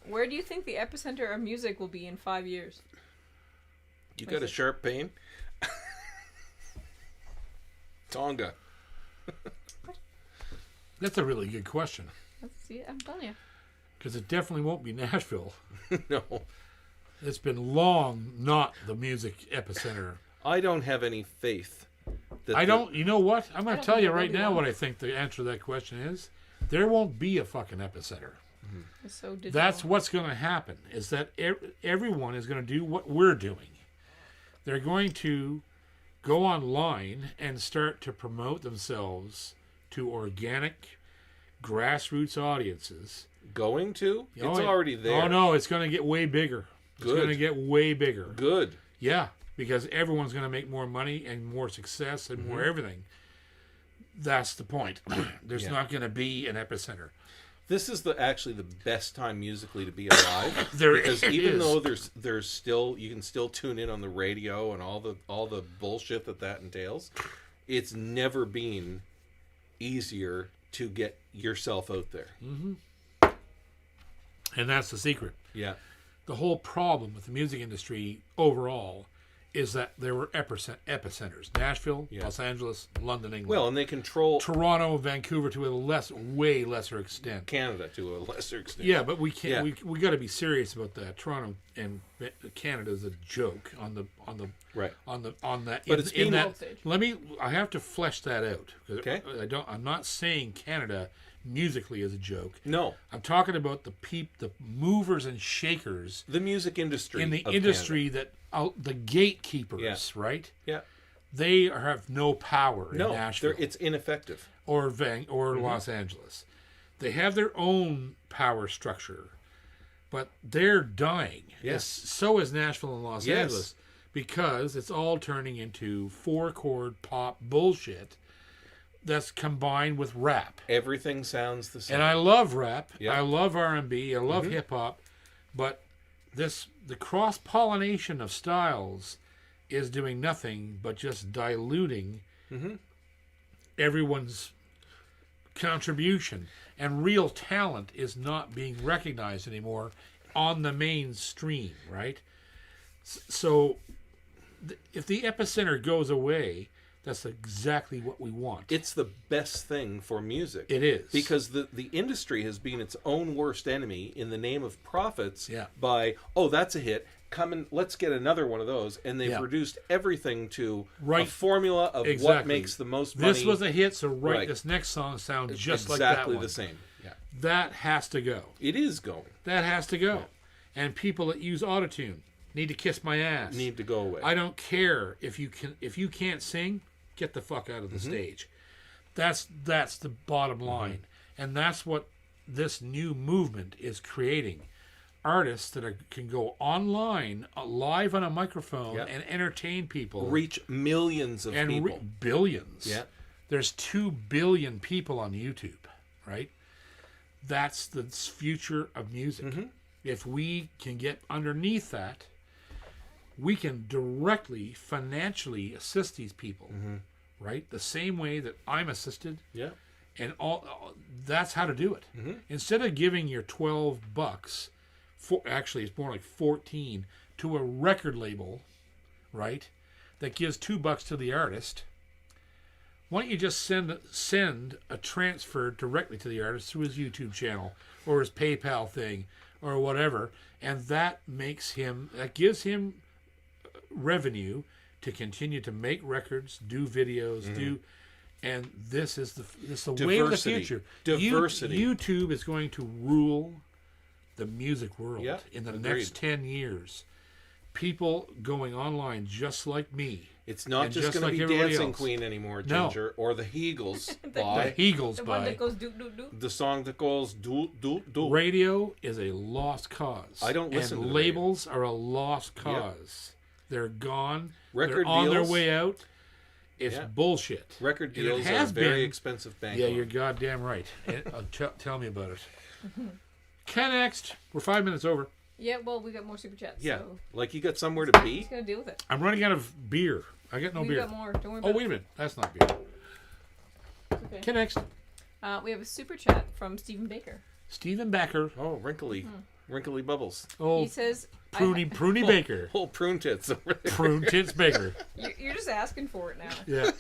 Where do you think the epicenter of music will be in 5 years? You got a sharp pain? Tonga. That's a really good question. Let's see. I'm telling you. Because it definitely won't be Nashville. No. It's been long not the music epicenter. I don't have any faith. That I don't, you know what? I'm going I to don't tell you think right there will now be what one. I think the answer to that question is. There won't be a fucking epicenter. It's so digital. That's what's going to happen, is that everyone is going to do what we're doing. They're going to go online and start to promote themselves to organic, grassroots audiences. Going to? Oh, It's already there. Oh, no, it's going to get way bigger. It's Good. going to get way bigger. Good. Yeah, because everyone's going to make more money and more success and more everything. That's the point. There's Yeah. not going to be an epicenter. This is actually the best time musically to be alive. There because it even is. though there's still, you can still tune in on the radio and all the bullshit that entails. It's never been easier to get yourself out there. And that's the secret. Yeah. The whole problem with the music industry overall is that there were epicenters: Nashville, Los Angeles, London, England. Well, and they control Toronto, Vancouver to a way lesser extent. Canada to a lesser extent. Yeah, but we can't. Yeah. We got to be serious about that. Toronto and Canada is a joke on the right on that. But it's being that. I have to flesh that out. Okay. I'm not saying Canada musically is a joke. No, I'm talking about the movers and shakers, the music industry in the of industry Canada. the gatekeepers, right? Yeah, they have no power in Nashville. It's ineffective. Or Los Angeles. They have their own power structure, but they're dying. Yes. So is Nashville and Los Angeles, because it's all turning into 4-chord pop bullshit that's combined with rap. Everything sounds the same. And I love rap. Yep. I love R&B. I love hip hop. But the cross-pollination of styles is doing nothing but just diluting everyone's contribution. And real talent is not being recognized anymore on the mainstream, right? So if the epicenter goes away, that's exactly what we want. It's the best thing for music. It is. Because the industry has been its own worst enemy in the name of profits by, that's a hit, come and let's get another one of those. And they've reduced everything to a formula of what makes the most money. This was a hit, so this next song sounds just like that one. Exactly the same. Yeah. That has to go. It is going. That has to go. Yeah. And people that use autotune need to kiss my ass. Need to go away. I don't care if you can't sing. Get the fuck out of the stage. That's the bottom line. And that's what this new movement is creating. Artists that can go online, live on a microphone, and entertain people. Reach millions of people. Billions. Yeah. There's 2 billion people on YouTube, right? That's the future of music. If we can get underneath that, we can directly, financially assist these people, right? The same way that I'm assisted. Yeah. And that's how to do it. Instead of giving your $12, actually it's more like 14, to a record label, right? That gives $2 to the artist. Why don't you just send a transfer directly to the artist through his YouTube channel or his PayPal thing or whatever, and that gives him revenue to continue to make records, do videos, and this is the way of the future. Diversity. YouTube is going to rule the music world in the next 10 years. People going online just like me. It's not just going to be Dancing Queen anymore, Ginger, or the Heagles. The Heagles the one that goes do do do. The song that goes do do do. Radio is a lost cause. I don't listen to labels are a lost cause. They're gone. Record They're on deals, their way out. It's bullshit. Record deals are very expensive bank. Yeah, you're goddamn right. Tell me about it. Next. We're 5 minutes over. Yeah, well, we got more super chats. Yeah, so like you got somewhere to be. Just gotta deal with it. I'm running out of beer. I got no beer. We got more. Don't worry about it. Wait a minute. That's not beer. Okay. Next. We have a super chat from Stephen Baker. Stephen Baker. Oh, wrinkly bubbles. Oh, he says Pruny Baker. Whole prune tits over there. Prune tits Baker. You're just asking for it now. Yeah.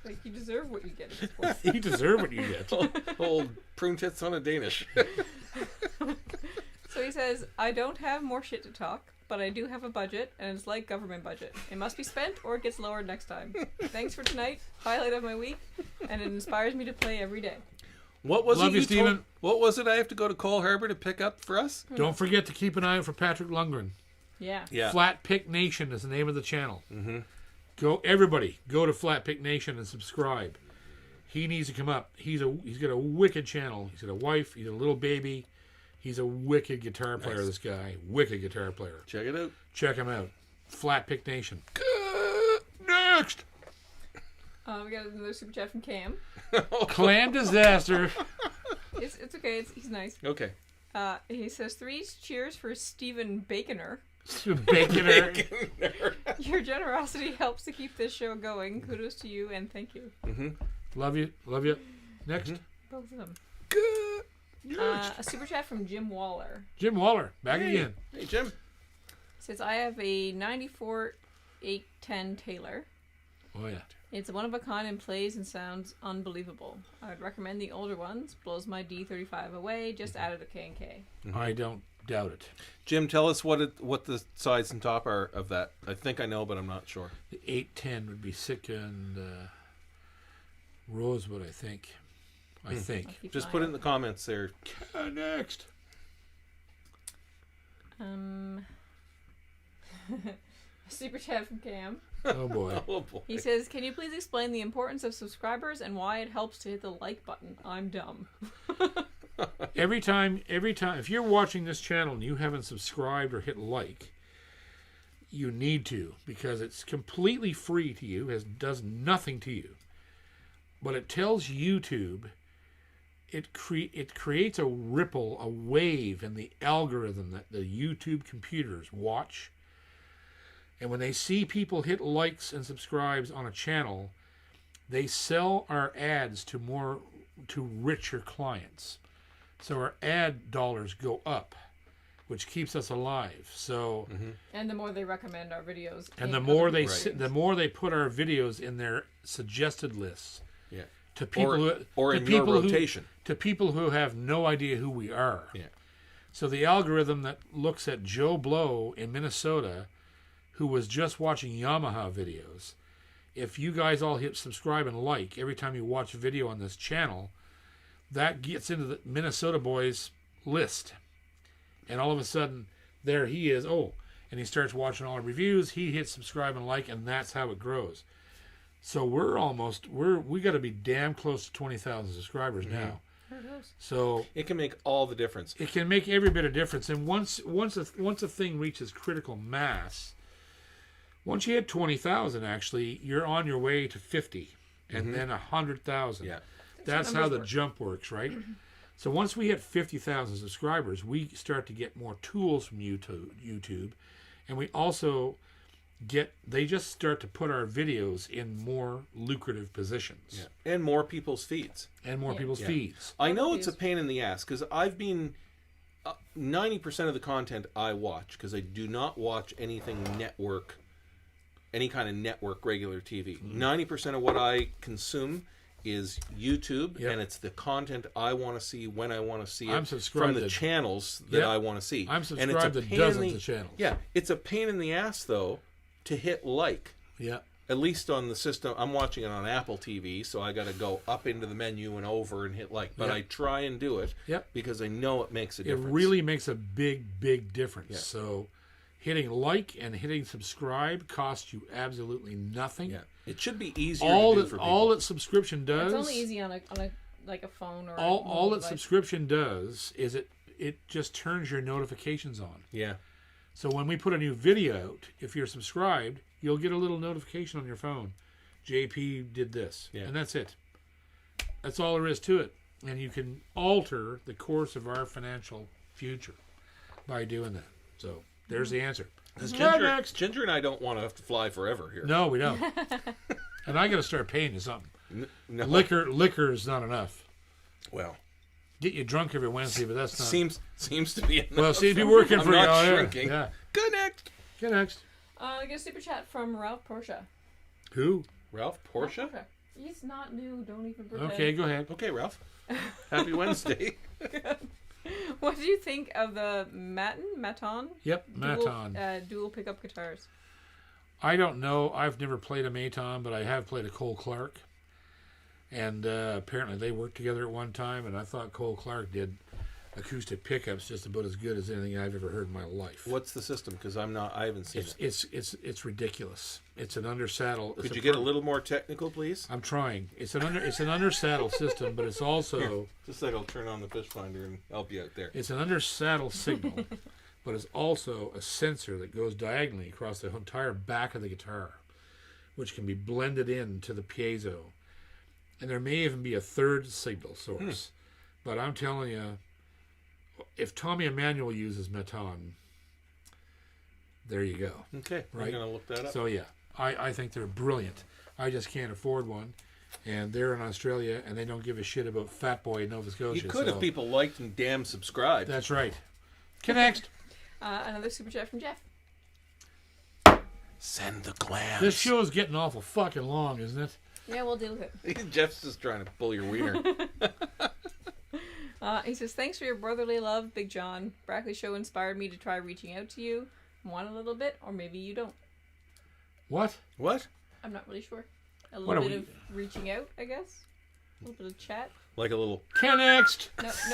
Like you deserve what you get at this point. You deserve what you get. Old prune tits on a Danish. So he says, I don't have more shit to talk, but I do have a budget, and it's like government budget. It must be spent or it gets lowered next time. Thanks for tonight, highlight of my week, and it inspires me to play every day. What was Love it you, Stephen. What was it I have to go to Cole Harbour to pick up for us? Don't forget to keep an eye out for Patrick Lundgren. Yeah. Flat Pick Nation is the name of the channel. Everybody, go to Flat Pick Nation and subscribe. He needs to come up. He's got a wicked channel. He's got a wife. He's a little baby. He's a wicked guitar player, this guy. Wicked guitar player. Check it out. Check him out. Flat Pick Nation. Next! We got another super chat from Cam. Clam disaster. It's okay. He's nice. Okay. He says, 3 cheers for Stephen Baconer. Baconer. Your generosity helps to keep this show going. Kudos to you and thank you. Love you. Next. Both of them. Good. A super chat from Jim Waller. Jim Waller, back again. Hey, Jim. Says, I have a 94 810 Taylor. Oh, yeah. It's one of a kind and plays and sounds unbelievable. I would recommend the older ones. Blows my D35 away. Just added a K&K. I don't doubt it. Jim, tell us what the sides and top are of that. I think I know, but I'm not sure. The 810 would be Sitka and Rosewood, I think. I think. Just put it in the comments there. Next. Super chat from Cam. Oh, boy. Oh, boy. He says, can you please explain the importance of subscribers and why it helps to hit the like button? I'm dumb. Every time, if you're watching this channel and you haven't subscribed or hit like, you need to, because it's completely free to you, does nothing to you. But it tells YouTube, it creates a ripple, a wave in the algorithm that the YouTube computers watch. And when they see people hit likes and subscribes on a channel, they sell our ads to richer clients. So our ad dollars go up, which keeps us alive. So And the more they recommend our videos. and the more they put our videos in their suggested lists. Yeah. To people or in your rotation. To people who have no idea who we are. Yeah. So the algorithm that looks at Joe Blow in Minnesota, who was just watching Yamaha videos, if you guys all hit subscribe and like every time you watch a video on this channel, that gets into the Minnesota boys list. And all of a sudden, there he is. Oh, and he starts watching all our reviews. He hits subscribe and like, and that's how it grows. So we got to be damn close to 20,000 subscribers now. So it can make all the difference. It can make every bit of difference. And once a thing reaches critical mass, once you hit 20,000, actually, you're on your way to 50, and then 100,000. Yeah, that's how the jump works, right? So once we hit 50,000 subscribers, we start to get more tools from YouTube, and we also they just start to put our videos in more lucrative positions. Yeah. And more people's feeds. Feeds. I know it's a pain in the ass, because I've been 90% of the content I watch, because I do not watch anything network, any kind of network regular TV. 90% of what I consume is YouTube, and it's the content I want to see when I want to see it from the channels that I want to see. I'm subscribed to dozens of channels. Yeah, it's a pain in the ass, though, to hit like. Yeah. At least on the system, I'm watching it on Apple TV, so I got to go up into the menu and over and hit like. But I try and do it because I know it makes a difference. It really makes a big, big difference. Yeah. So hitting like and hitting subscribe costs you absolutely nothing. Yeah. It should be easier all to do for people. All that subscription does... It's only easy on a like a phone or all that device. subscription does is it just turns your notifications on. Yeah. So when we put a new video out, if you're subscribed, you'll get a little notification on your phone. JP did this. Yeah. And that's it. That's all there is to it. And you can alter the course of our financial future by doing that. So there's the answer. Ginger and I don't want to have to fly forever here. No, we don't. And I got to start paying you something. No. Liquor is not enough. Well, get you drunk every Wednesday, but that's not... Seems to be enough. Well, seems to be working for you. I'm not shrinking. Yeah. Good next. Get next. I get a super chat from Ralph Porsche. Who? Ralph Porsche? He's not new. Don't even pretend. Okay, go ahead. Okay, Ralph. Happy Wednesday. What do you think of the Maton? Yep, Maton. Dual pickup guitars. I don't know. I've never played a Maton, but I have played a Cole Clark. And apparently they worked together at one time, and I thought Cole Clark did acoustic pickups just about as good as anything I've ever heard in my life. What's the system? Because I haven't seen it. It's ridiculous. It's an undersaddle. Could you get a little more technical, please? I'm trying. It's an undersaddle system, but it's also Here, just like I'll turn on the fish finder and help you out there. It's an undersaddle signal, but it's also a sensor that goes diagonally across the entire back of the guitar, which can be blended into the piezo. And there may even be a third signal source. But I'm telling you, if Tommy Emmanuel uses Maton, there you go. Okay, right? I'm going to look that up. So yeah, I think they're brilliant. I just can't afford one. And they're in Australia, and they don't give a shit about Fat Boy in Nova Scotia. You could if people liked and damn subscribed. That's right. Okay, next. Another super chat from Jeff. Send the clams. This show's getting awful fucking long, isn't it? Yeah, we'll deal with it. Jeff's just trying to pull your wiener. He says, thanks for your brotherly love, Big John. Brackley Show inspired me to try reaching out to you. Want a little bit, or maybe you don't. What? What? I'm not really sure. A What little are bit of reaching out, I guess. A little bit of chat. Like a little... No, Next. Chris,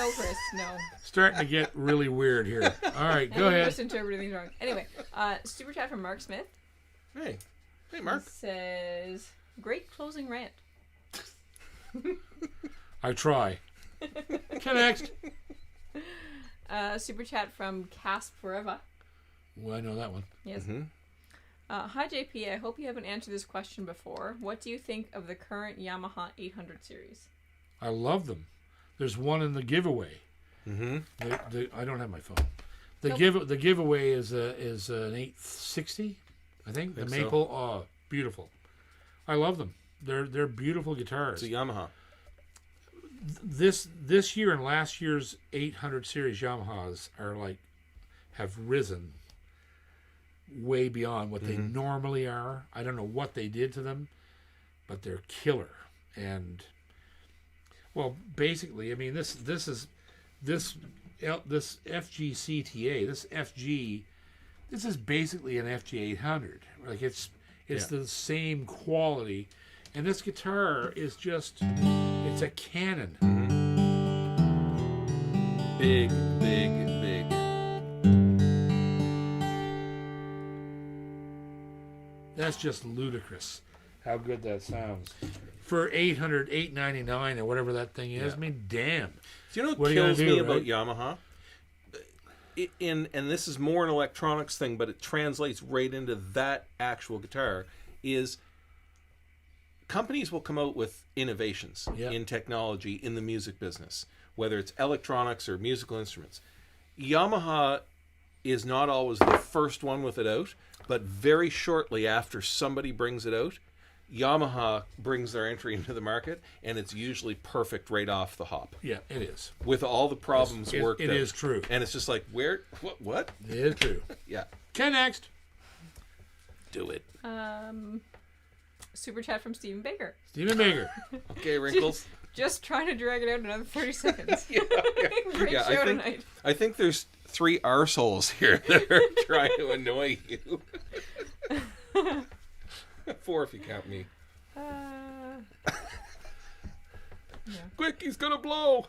no. Starting to get really weird here. All right, go I'm ahead. just interpreting things wrong. Anyway, super chat from Mark Smith. Hey, Mark. He says, great closing rant. I try. Next. Super chat from Casp Forever. Well, I know that one. Yes. Mm-hmm. Hi JP, I hope you haven't answered this question before. What do you think of the current Yamaha 800 series? I love them. There's one in the giveaway. Mm-hmm. I don't have my phone. The Nope. the giveaway is an 860, I think. The so. maple, oh, beautiful. I love them. They're beautiful guitars. It's a Yamaha. This year and last year's 800 series Yamahas are have risen way beyond what they normally are. I don't know what they did to them, but they're killer. And well, basically, I mean this FG CTA, this FG, this is basically an FG 800. Like it's the same quality, and this guitar is just, it's a cannon. Big, big, big. That's just ludicrous how good that sounds. For $899 or whatever that thing is, I mean, damn. Do you know What what are you kills gonna me do, about right? Yamaha? And this is more an electronics thing, but it translates right into that actual guitar, is companies will come out with innovations in technology in the music business, whether it's electronics or musical instruments. Yamaha is not always the first one with it out, but very shortly after somebody brings it out, Yamaha brings their entry into the market, and it's usually perfect right off the hop. Yeah, it is. With all the problems worked out. It is true. And it's just like, what? It is true. Yeah. Okay, next. Do it. Super chat from Stephen Baker. Stephen Baker. Okay, Wrinkles. Just trying to drag it out another 30 seconds. Great Yeah, show tonight. I think there's 3 arseholes here that are trying to annoy you. 4 if you count me. Yeah. Quick, he's gonna blow.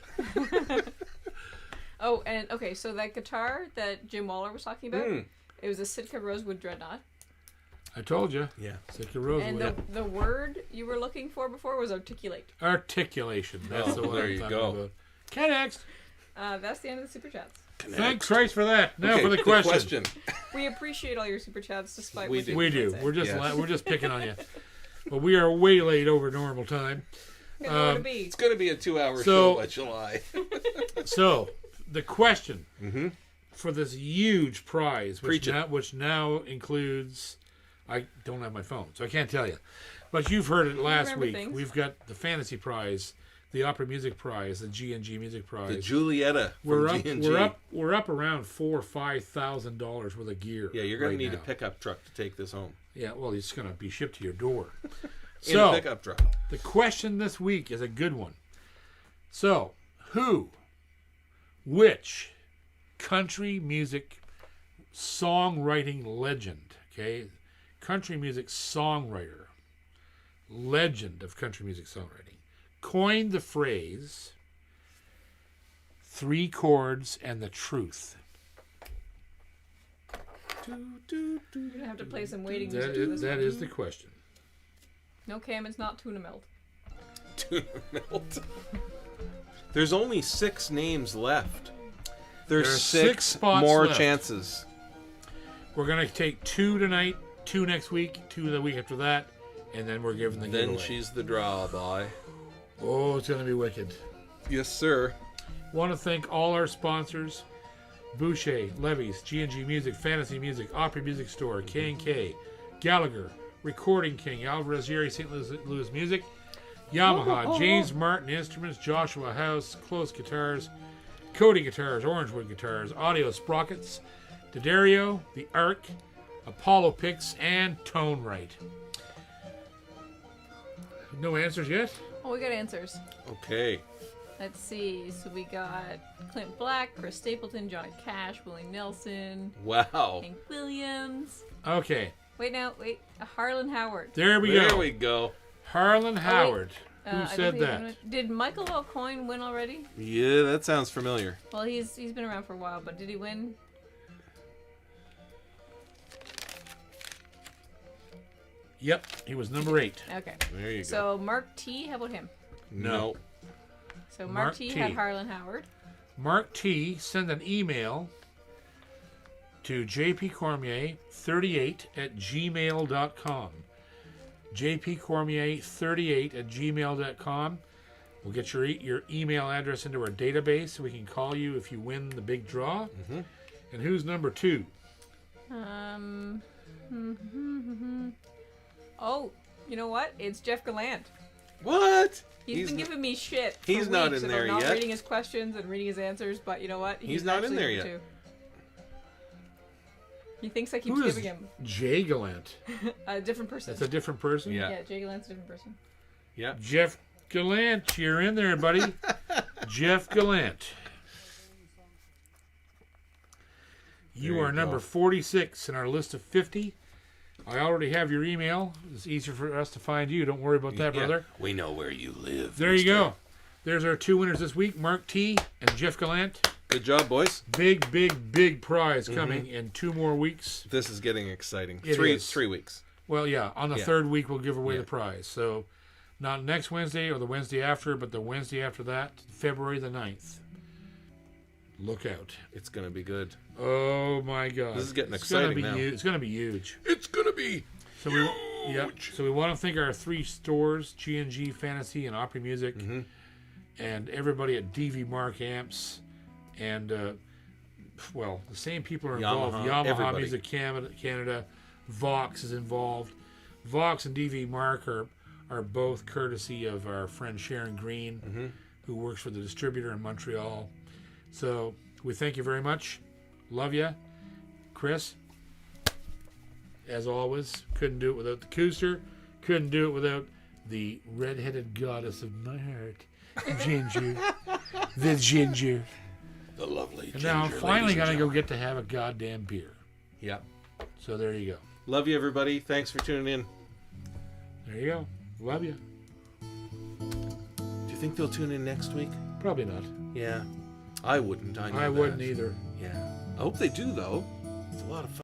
Oh, and okay, so that guitar that Jim Waller was talking about, it was a Sitka Rosewood Dreadnought. I told you. Yeah. Sitka Rosewood. And the word you were looking for before was articulate. Articulation. That's the one there I'm you talking go. about. Okay, next. That's the end of the super chats. Thanks, Christ, for that. Now Okay, for the question. We appreciate all your super chats, despite We what do. you We do. say. We're just Yes. we're just picking on you. But we are way late over normal time. Good know to be. It's gonna be a 2-hour So- show by July. So the question for this huge prize, Preach it. which now includes, I don't have my phone, so I can't tell you, but you've heard it last remember week. things. We've got the Fantasy Prize, the Opera Music Prize, the G&G Music Prize. The Julietta we're from up, G&G. we're up around $4,000 or $5,000 worth of gear. Yeah, you're gonna right need now. a pickup truck to take this home. Yeah, well, it's gonna be shipped to your door. In So a pickup truck. the question this week is a good one. So, which country music songwriting legend, okay? Country music songwriter, legend of country music songwriting, coined the phrase 3 chords and the truth? You're gonna have to play some waiting music for this That one. is the question. No, Cam, it's not tuna melt. Tuna melt. There's only 6 names left. There's There are 6 spots more left. chances. We're going to take 2 tonight, 2 next week, 2 the week after that, and then we're giving the Then giveaway. she's the draw, boy. Oh, it's going to be wicked. Yes, sir. Want to thank all our sponsors: Boucher, Levy's, G&G Music, Fantasy Music, Opry Music Store, K&K, Gallagher, Recording King, Alvarez Yeri, St. Louis Music, Yamaha, James Martin Instruments, Joshua House, Close Guitars, Cody Guitars, Orangewood Guitars, Audio Sprockets, D'Addario, The Arc, Apollo picks, and tone right. No answers yet? Oh, we got answers. Okay. Let's see. So we got Clint Black, Chris Stapleton, Johnny Cash, Willie Nelson, Wow. Hank Williams. Okay. Wait, Harlan Howard. There we go. There we go. Harlan Howard. I Who don't said think that? Did Michael O'Coin win already? Yeah, that sounds familiar. Well, he's been around for a while, but did he win? Yep, he was number 8. Okay. There you go. So Mark T, how about him? No. So Mark Mark T T. had Harlan Howard. Mark T, send an email to jpcormier38@gmail.com. jpcormier38@gmail.com. We'll get your email address into our database so we can call you if you win the big draw. Mm-hmm. And who's number 2? Oh, you know what? It's Jeff Gallant. What? He's been giving me shit for he's not weeks in about there not yet. reading his questions and reading his answers, but you know what? He's not in actually there number yet. 2. He thinks I keep Who is giving him Jay Gallant? a different person. That's a different person? Yeah. Yeah, Jay Gallant's a different person. Yeah. Jeff Gallant, you're in there, buddy. Jeff Gallant. You There are you number go. 46 in our list of 50. I already have your email. It's easier for us to find you. Don't worry about that, Yeah. brother. We know where you live. There you mister. go. There's our 2 winners this week, Mark T. and Jeff Gallant. Good job, boys. Big, big, big prize coming in 2 more weeks. This is getting exciting. It Three is. 3 weeks. Well, yeah, on the Yeah. 3rd week we'll give away Yeah. the prize. So not next Wednesday or the Wednesday after, but the Wednesday after that, February the 9th. Look out. It's going to be good. Oh my God! This is getting It's gonna exciting be now. It's going to be huge. It's gonna be So we want to thank our 3 stores: G&G Fantasy and Opry Music, and everybody at DV Mark Amps, and the same people are involved. Yamaha everybody. Music Canada, Vox is involved. Vox and DV Mark are both courtesy of our friend Sharon Green, who works for the distributor in Montreal. So we thank you very much. Love you, Chris. As always, couldn't do it without the Cooster. Couldn't do it without the red-headed goddess of my heart, Ginger. The Ginger. the lovely. And now I'm ginger, finally ladies and gonna go gentlemen. get to have a goddamn beer. Yeah. So there you go. Love you, everybody. Thanks for tuning in. There you go. Love you. Do you think they'll tune in next week? Probably not. Yeah. I wouldn't. I know I wouldn't that. either. Yeah. I hope they do, though. It's a lot of fun.